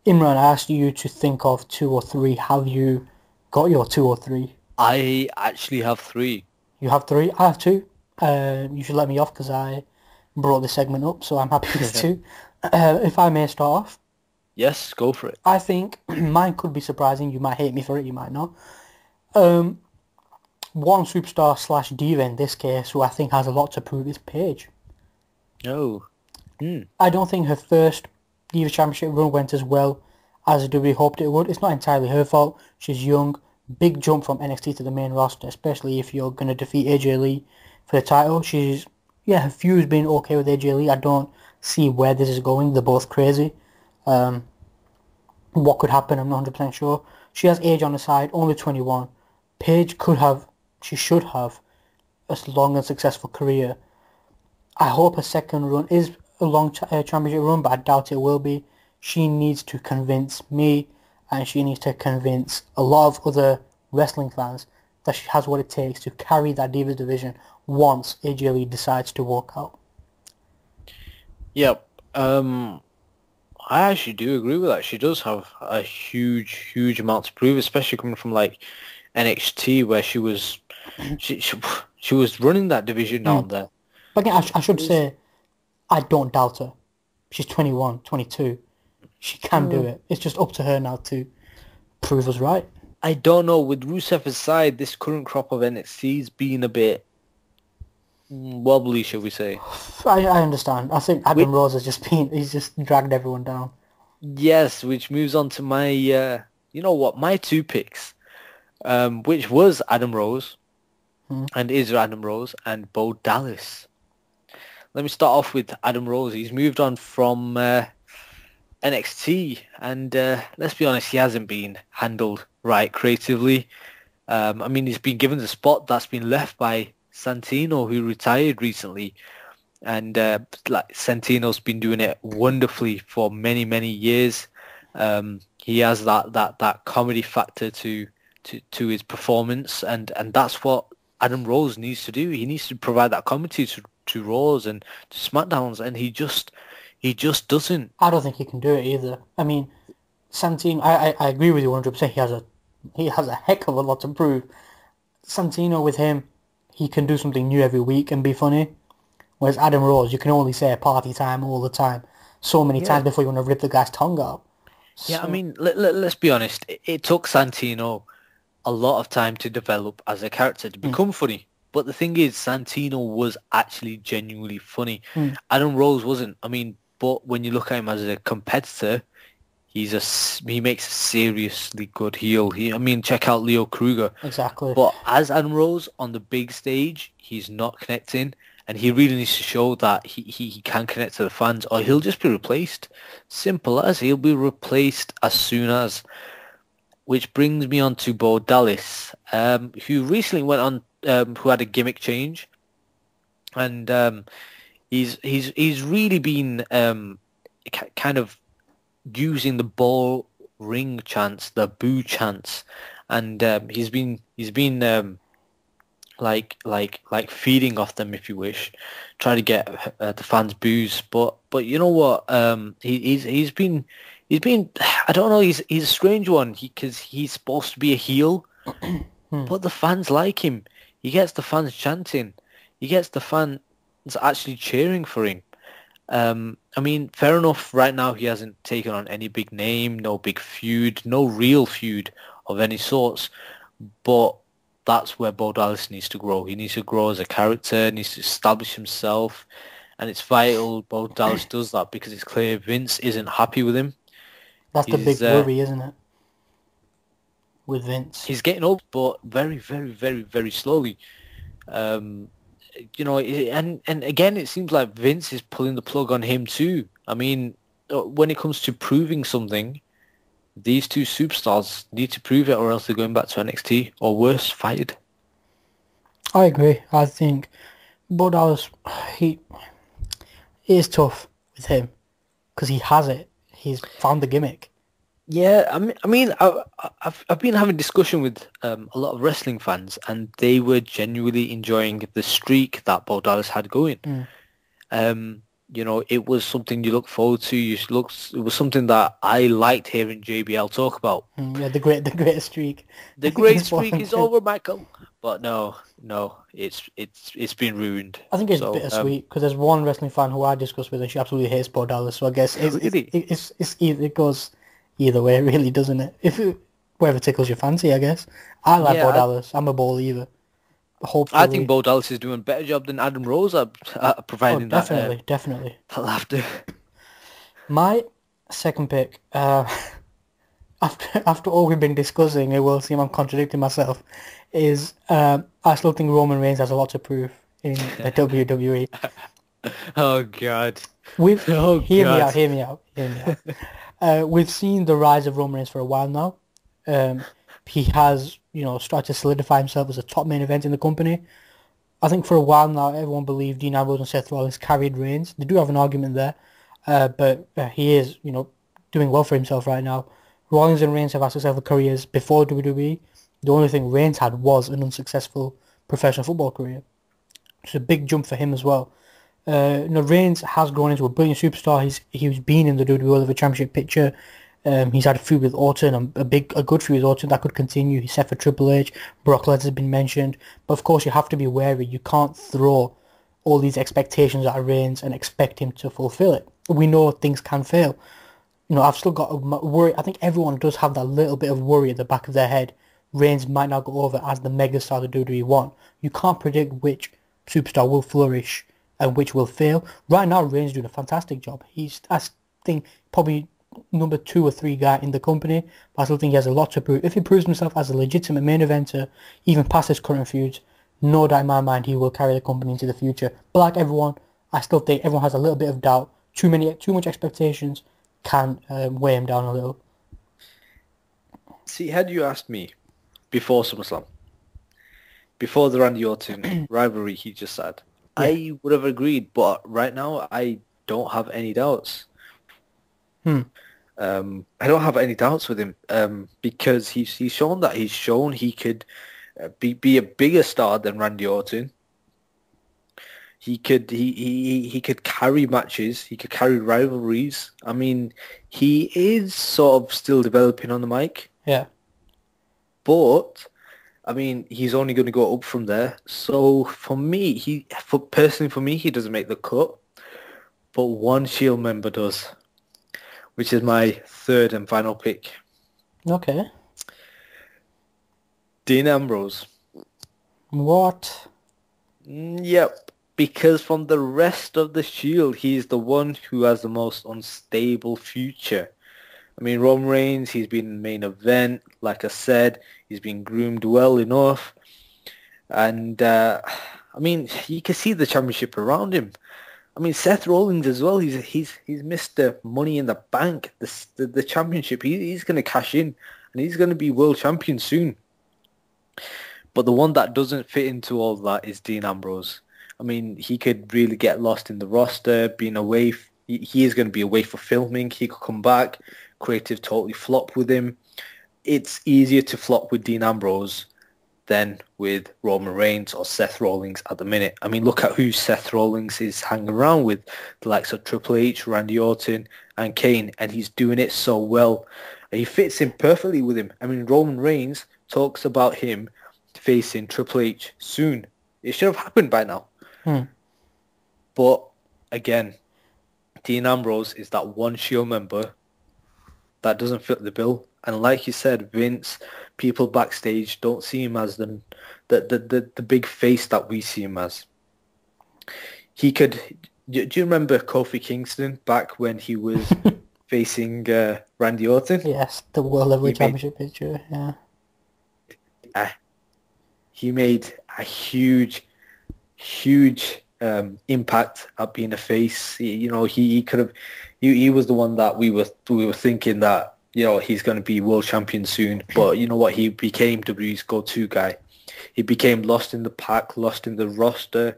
Speaker 1: Imran, I asked you to think of 2 or 3. Have you got your 2 or 3?
Speaker 2: I actually have 3.
Speaker 1: You have 3? I have 2. You should let me off because I brought the segment up, so I'm happy with 2. If I may start off.
Speaker 2: Yes, go for it.
Speaker 1: I think mine could be surprising. You might hate me for it, you might not. One superstar slash diva in this case who I think has a lot to prove is Paige.
Speaker 2: Oh.
Speaker 1: I don't think her first Diva Championship run went as well as WWE hoped it would. It's not entirely her fault. She's young. Big jump from NXT to the main roster, especially if you're going to defeat AJ Lee for the title. Her feud's been okay with AJ Lee. I don't see where this is going. They're both crazy. What could happen, I'm not 100% sure. She has age on the side, only 21. Paige should have a long and successful career. I hope her second run is a long championship run, but I doubt it will be. She needs to convince me, and she needs to convince a lot of other wrestling fans that she has what it takes to carry that Divas division once AJ Lee decides to walk out.
Speaker 2: Yep. I actually do agree with that. She does have a huge amount to prove, especially coming from like NXT, where she was running that division down there.
Speaker 1: But again, I should say, I don't doubt her. She's 21, 22. She can do it. It's just up to her now to prove us right.
Speaker 2: I don't know. With Rusev aside, this current crop of NXT's been a bit wobbly, shall we say.
Speaker 1: I understand. I think Adam Rose has he's just dragged everyone down.
Speaker 2: Yes, which moves on to my, my 2 picks, which was Adam Rose, and is Adam Rose, and Bo Dallas. Let me start off with Adam Rose. He's moved on from NXT, and let's be honest, he hasn't been handled right creatively. He's been given the spot that's been left by Santino, who retired recently, and Santino's been doing it wonderfully for many years. He has that comedy factor to his performance, and that's what Adam Rose needs to do. He needs to provide that comedy to Raws and to SmackDowns, and he just doesn't.
Speaker 1: I don't think he can do it either. I mean, Santino, I agree with you 100%. He has a heck of a lot to prove. Santino, with him, he can do something new every week and be funny. Whereas Adam Rose, you can only say party time all the time, so many times before you want to rip the guy's tongue out.
Speaker 2: Yeah, I mean, let's be honest. It took Santino a lot of time to develop as a character to become funny. But the thing is, Santino was actually genuinely funny.
Speaker 1: Mm.
Speaker 2: Adam Rose wasn't. I mean, but when you look at him as a competitor, he makes a seriously good heel. I mean, check out Leo Kruger.
Speaker 1: Exactly.
Speaker 2: But as Adam Rose on the big stage, he's not connecting, and he really needs to show that he can connect to the fans, or he'll just be replaced. Simple as, he'll be replaced as soon as. Which brings me on to Bo Dallas, who recently went on, who had a gimmick change, and he's really been kind of using the ball ring chants, the boo chants, and he's been like feeding off them, if you wish, trying to get the fans boos. But you know what? He's been I don't know. He's a strange one because he's supposed to be a heel, but the fans like him. He gets the fans chanting. He gets the fans actually cheering for him. I mean, fair enough. Right now, he hasn't taken on any big name, no big feud, no real feud of any sorts. But that's where Bo Dallas needs to grow. He needs to grow as a character, needs to establish himself. And it's vital Bo Dallas does that because it's clear Vince isn't happy with him.
Speaker 1: That's the big worry, isn't it? With Vince.
Speaker 2: He's getting up, but very, very, very, very slowly. You know, and again, it seems like Vince is pulling the plug on him too. I mean, when it comes to proving something, these two superstars need to prove it or else they're going back to NXT or worse, fired.
Speaker 1: I agree. I think Bo Dallas, it is tough with him because he has it. He's found the gimmick.
Speaker 2: Yeah, I mean, I've been having discussion with a lot of wrestling fans, and they were genuinely enjoying the streak that Bo Dallas had going. You know, it was something you look forward to. It was something that I liked hearing JBL talk about.
Speaker 1: Yeah, the great streak.
Speaker 2: The great streak is over, Michael. But no, it's been ruined.
Speaker 1: I think it's bittersweet because there's one wrestling fan who I discussed with, and she absolutely hates Bo Dallas. So I guess it goes either way, really, doesn't it? Whoever tickles your fancy, I guess. I like Bo Dallas. I'm a Bo either. Hopefully.
Speaker 2: I think Bo Dallas is doing a better job than Adam Rose at providing
Speaker 1: definitely.
Speaker 2: that laughter.
Speaker 1: My second pick, after all we've been discussing, it will seem I'm contradicting myself, is I still think Roman Reigns has a lot to prove in the WWE.
Speaker 2: Oh, God.
Speaker 1: Hear me out. We've seen the rise of Roman Reigns for a while now. He has, started to solidify himself as a top main event in the company. I think for a while now, everyone believed Dean Ambrose and Seth Rollins carried Reigns. They do have an argument there, but he is, doing well for himself right now. Rollins and Reigns have had successful careers before WWE. The only thing Reigns had was an unsuccessful professional football career. It's a big jump for him as well. Reigns has grown into a brilliant superstar. He's been in the WWE World of a Championship picture. He's had a feud with Orton, a good feud with Orton that could continue. He's set for Triple H. Brock Lesnar has been mentioned. But of course, you have to be wary. You can't throw all these expectations at Reigns and expect him to fulfill it. We know things can fail. I've still got a worry. I think everyone does have that little bit of worry at the back of their head. Reigns might not go over as the megastar the WWE want. You can't predict which superstar will flourish and which will fail. Right now, Reigns doing a fantastic job. He's, I think, probably number 2 or 3 guy in the company, but I still think he has a lot to prove. If he proves himself as a legitimate main eventer, even past his current feuds, no doubt in my mind he will carry the company into the future. But like everyone, I still think everyone has a little bit of doubt. Too much expectations can weigh him down a little.
Speaker 2: See, had you asked me before SummerSlam, before the Randy Orton rivalry he just had, yeah, I would have agreed, but right now I don't have any doubts. I don't have any doubts with him because he's shown that he could be a bigger star than Randy Orton. He could carry matches. He could carry rivalries. I mean, he is sort of still developing on the mic.
Speaker 1: Yeah.
Speaker 2: But I mean, he's only going to go up from there. So for me, he doesn't make the cut. But one Shield member does, which is my third and final pick.
Speaker 1: Okay.
Speaker 2: Dean Ambrose.
Speaker 1: What?
Speaker 2: Yep, because from the rest of the Shield, he's the one who has the most unstable future. I mean, Roman Reigns, he's been in the main event. Like I said, he's been groomed well enough. And, I mean, you can see the championship around him. I mean, Seth Rollins as well. He's Mr. Money in the Bank, the championship. He's going to cash in, and he's going to be world champion soon. But the one that doesn't fit into all that is Dean Ambrose. I mean, he could really get lost in the roster, being away. He is going to be away for filming. He could come back. Creative totally flop with him. It's easier to flop with Dean Ambrose than with Roman Reigns or Seth Rollins at the minute. I mean, look at who Seth Rollins is hanging around with. The likes of Triple H, Randy Orton, and Kane. And he's doing it so well. He fits in perfectly with him. I mean, Roman Reigns talks about him facing Triple H soon. It should have happened by now. But again, Dean Ambrose is that one Shield member that doesn't fit the bill. And like you said, Vince, people backstage don't see him as the big face that we see him as. He could... Do you remember Kofi Kingston back when he was facing Randy Orton?
Speaker 1: Yes, the World Heavyweight Championship picture, yeah.
Speaker 2: He made a huge impact at being a face. He could have. He was the one that we were thinking that he's going to be world champion soon. But you know what? He became WWE's go-to guy. He became lost in the pack, lost in the roster,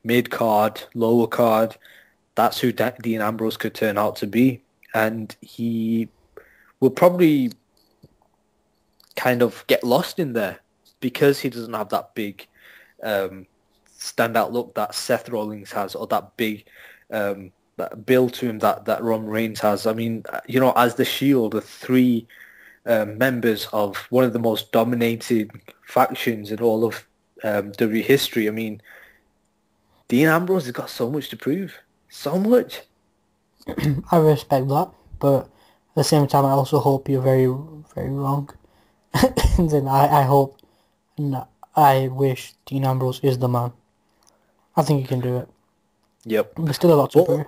Speaker 2: mid card, lower card. That's who Dean Ambrose could turn out to be, and he will probably kind of get lost in there because he doesn't have that big standout look that Seth Rollins has, or that big that build to him that Roman Reigns has. I mean, as the Shield, the three members of one of the most dominated factions in all of WWE history. I mean, Dean Ambrose has got so much to prove. So much.
Speaker 1: I respect that, but at the same time, I also hope you're very, very wrong. Then I hope, and I wish Dean Ambrose is the man. I think he can do it.
Speaker 2: Yep.
Speaker 1: There's still a lot to prove.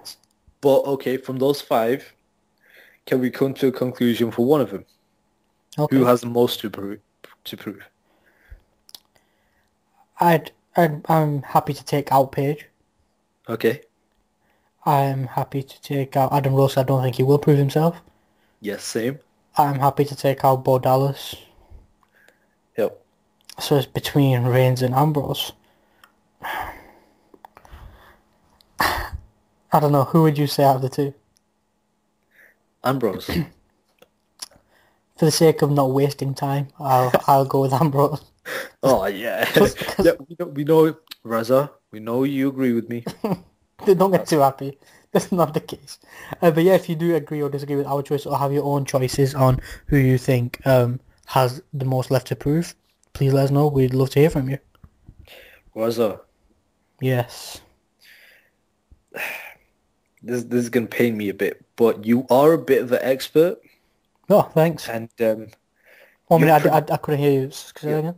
Speaker 2: But okay, from those five, can we come to a conclusion for one of them? Okay. Who has the most to prove?
Speaker 1: I'm happy to take out Paige.
Speaker 2: Okay.
Speaker 1: I'm happy to take out Adam Rose. I don't think he will prove himself.
Speaker 2: Yes, same.
Speaker 1: I'm happy to take out Bo Dallas.
Speaker 2: Yep.
Speaker 1: So it's between Reigns and Ambrose. I don't know. Who would you say out of the two?
Speaker 2: Ambrose.
Speaker 1: For the sake of not wasting time, I'll go with Ambrose.
Speaker 2: Oh yeah. Yeah, we know Raza. We know you agree with me.
Speaker 1: Don't get too happy. That's not the case. But yeah, if you do agree or disagree with our choice or have your own choices on who you think has the most left to prove, please let us know. We'd love to hear from you.
Speaker 2: Raza.
Speaker 1: Yes.
Speaker 2: This is going to pain me a bit, but you are a bit of an expert.
Speaker 1: Oh, thanks.
Speaker 2: And
Speaker 1: I couldn't hear you. Say that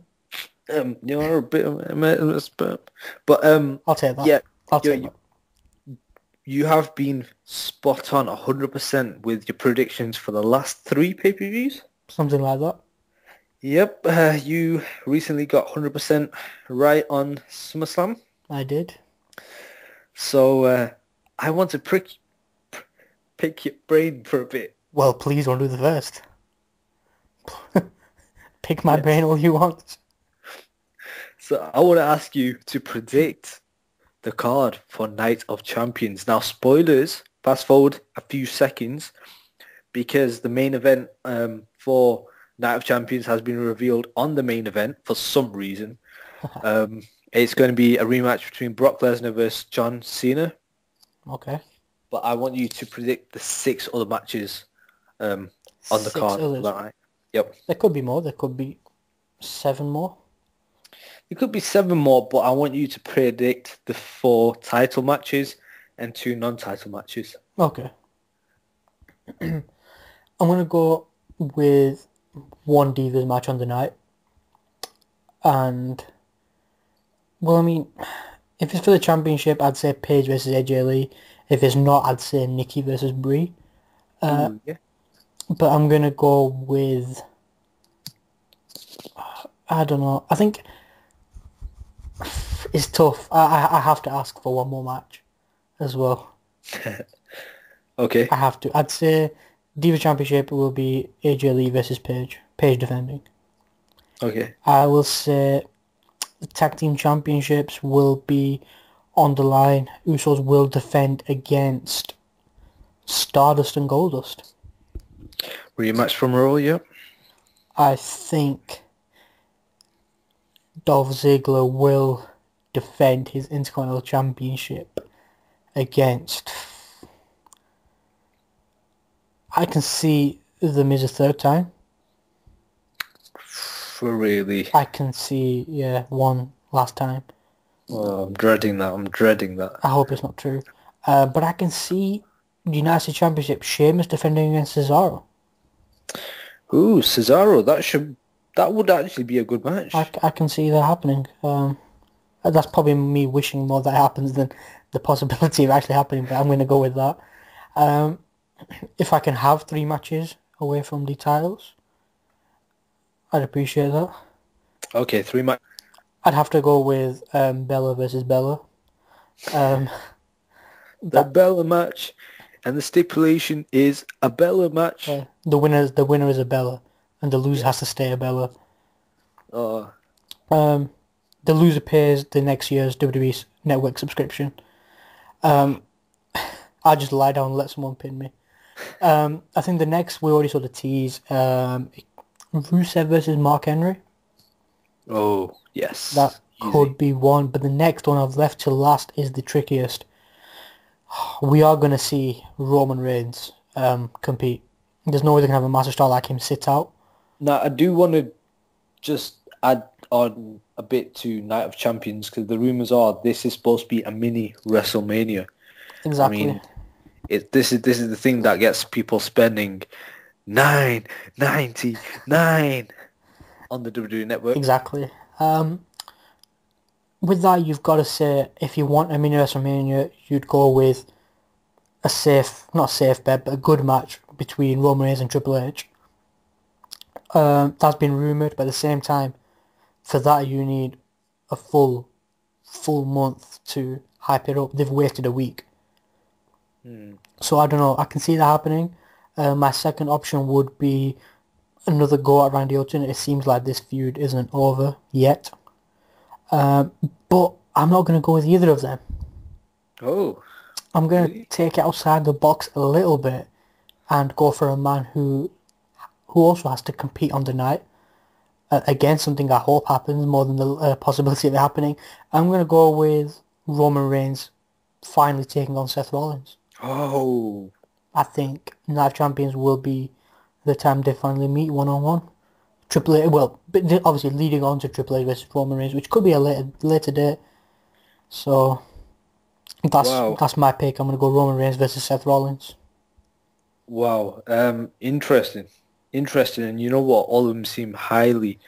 Speaker 1: again.
Speaker 2: You're a bit of an expert, but
Speaker 1: I'll take that.
Speaker 2: Yeah,
Speaker 1: I'll take that.
Speaker 2: You have been spot on 100% with your predictions for the last 3 pay-per-views.
Speaker 1: Something like that.
Speaker 2: Yep, you recently got 100% right on SummerSlam.
Speaker 1: I did.
Speaker 2: So I want to pick your brain for a bit.
Speaker 1: Well, please don't do the first. Pick my brain all you want.
Speaker 2: So I want to ask you to predict the card for Night of Champions. Now, spoilers, fast forward a few seconds, because the main event for Night of Champions has been revealed on the main event for some reason. It's going to be a rematch between Brock Lesnar versus John Cena.
Speaker 1: Okay.
Speaker 2: But I want you to predict the 6 other matches on the card. Right? Yep.
Speaker 1: There could be more. There could be 7 more.
Speaker 2: It could be 7 more, but I want you to predict the 4 title matches and 2 non-title matches.
Speaker 1: Okay. I'm going to go with 1 Divas match on the night. And, well, I mean, If it's for the championship, I'd say Paige versus AJ Lee. If it's not, I'd say Nikki versus Brie.
Speaker 2: Ooh, yeah.
Speaker 1: But I'm gonna go with, I don't know. I think it's tough. I have to ask for one more match as well.
Speaker 2: Okay.
Speaker 1: I have to. I'd say Diva Championship will be AJ Lee versus Paige. Paige defending.
Speaker 2: Okay.
Speaker 1: I will say the Tag Team Championships will be on the line. Usos will defend against Stardust and Goldust.
Speaker 2: Rematch from Raw, yeah.
Speaker 1: I think Dolph Ziggler will defend his Intercontinental Championship against... I can see The Miz a third time.
Speaker 2: For really.
Speaker 1: I can see, yeah, one last time.
Speaker 2: Oh, I'm dreading that.
Speaker 1: I hope it's not true. But I can see the United States Championship, Sheamus defending against Cesaro.
Speaker 2: Ooh, Cesaro, that would actually be a good match.
Speaker 1: I can see that happening. That's probably me wishing more that happens than the possibility of actually happening, but I'm going to go with that. If I can have 3 matches away from the titles, I'd appreciate that.
Speaker 2: Okay, 3 matches.
Speaker 1: I'd have to go with Bella versus Bella.
Speaker 2: The Bella match, and the stipulation is a Bella match.
Speaker 1: The winner is a Bella, and the loser has to stay a Bella.
Speaker 2: Oh,
Speaker 1: The loser pays the next year's WWE Network subscription. I'll just lie down and let someone pin me. I think the next, we already saw the tease, Rusev versus Mark Henry.
Speaker 2: oh yes.
Speaker 1: That
Speaker 2: Easy.
Speaker 1: could be one, but the next one I've left to last is the trickiest. We are going to see Roman Reigns compete. There's no way they can have a master star like him sit out.
Speaker 2: Now, I do want to just add on a bit to Night of Champions, because the rumours are this is supposed to be a mini WrestleMania.
Speaker 1: Exactly.
Speaker 2: I mean, this is the thing that gets people spending $9.99 on the WWE Network.
Speaker 1: Exactly. With that, you've got to say, if you want a mini WrestleMania, you'd go with not a safe bet, but a good match between Roman Reigns and Triple H. That's been rumoured, but at the same time, for that you need a full month to hype it up. They've waited a week. So I don't know, I can see that happening. My second option would be another go at Randy Orton. It seems like this feud isn't over yet. But I'm not going to go with either of them.
Speaker 2: Oh.
Speaker 1: I'm going to take it outside the box a little bit and go for a man who also has to compete on the night against something I hope happens more than the possibility of it happening. I'm going to go with Roman Reigns finally taking on Seth Rollins.
Speaker 2: Oh.
Speaker 1: I think Night of Champions will be the time they finally meet one-on-one. Triple H, well, but obviously leading on to Triple H versus Roman Reigns, which could be a later date. So that's my pick. I'm going to go Roman Reigns versus Seth Rollins.
Speaker 2: Wow. Interesting. And you know what? All of them seem highly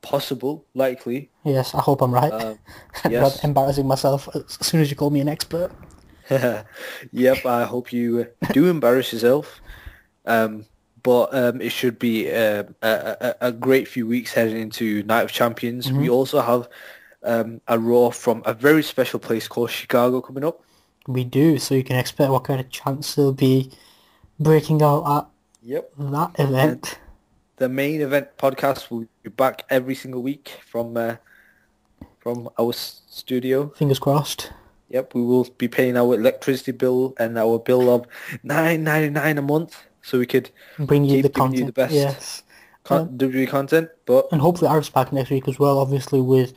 Speaker 2: possible, likely.
Speaker 1: Yes, I hope I'm right.
Speaker 2: Yes.
Speaker 1: I'm embarrassing myself as soon as you call me an expert.
Speaker 2: Yep, I hope you do embarrass yourself. But it should be a great few weeks heading into Night of Champions. Mm-hmm. We also have a Raw from a very special place called Chicago coming up.
Speaker 1: We do, so you can expect what kind of chance there'll be breaking out at that event.
Speaker 2: And the main event podcast will be back every single week from our studio.
Speaker 1: Fingers crossed.
Speaker 2: Yep, we will be paying our electricity bill and our bill of $9.99 a month, so we could
Speaker 1: bring you the content.
Speaker 2: You the best
Speaker 1: yes.
Speaker 2: WWE content. And
Speaker 1: hopefully Arif's back next week as well. Obviously, with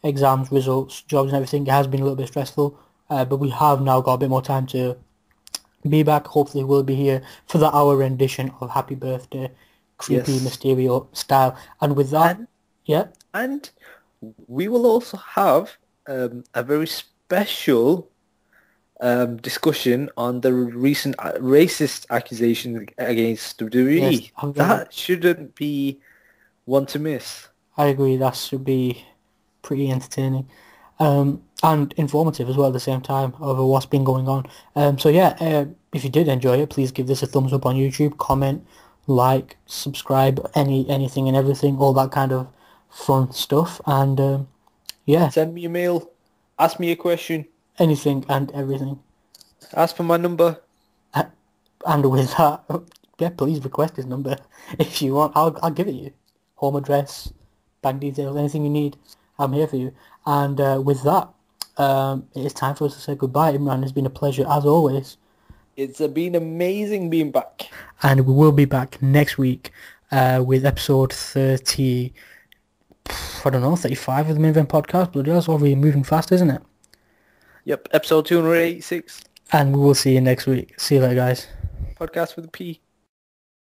Speaker 1: exams, results, jobs, and everything, it has been a little bit stressful. But we have now got a bit more time to be back. Hopefully, we'll be here for the hour rendition of Happy Birthday, creepy Mysterio style. And with that,
Speaker 2: and we will also have a very special discussion on the recent racist accusation against WWE. Yes, that shouldn't be one to miss.
Speaker 1: I agree. That should be pretty entertaining. and informative as well at the same time over what's been going on. So yeah, if you did enjoy it, please give this a thumbs up on YouTube, comment, like, subscribe, anything and everything, all that kind of fun stuff. And yeah,
Speaker 2: Send me a mail. Ask me a question.
Speaker 1: anything and everything.
Speaker 2: Ask for my number.
Speaker 1: And with that, yeah, please request his number if you want. I'll give it you. Home address, bank details, anything you need, I'm here for you. And with that, it is time for us to say goodbye. Imran, it's been a pleasure as always.
Speaker 2: It's been amazing being back.
Speaker 1: And we will be back next week with episode 30, I don't know, 35 of the Main Event Podcast. Bloody hell, it's already moving fast, isn't it?
Speaker 2: Yep, episode 286.
Speaker 1: And we will see you next week. See you later, guys.
Speaker 2: Podcast with a P.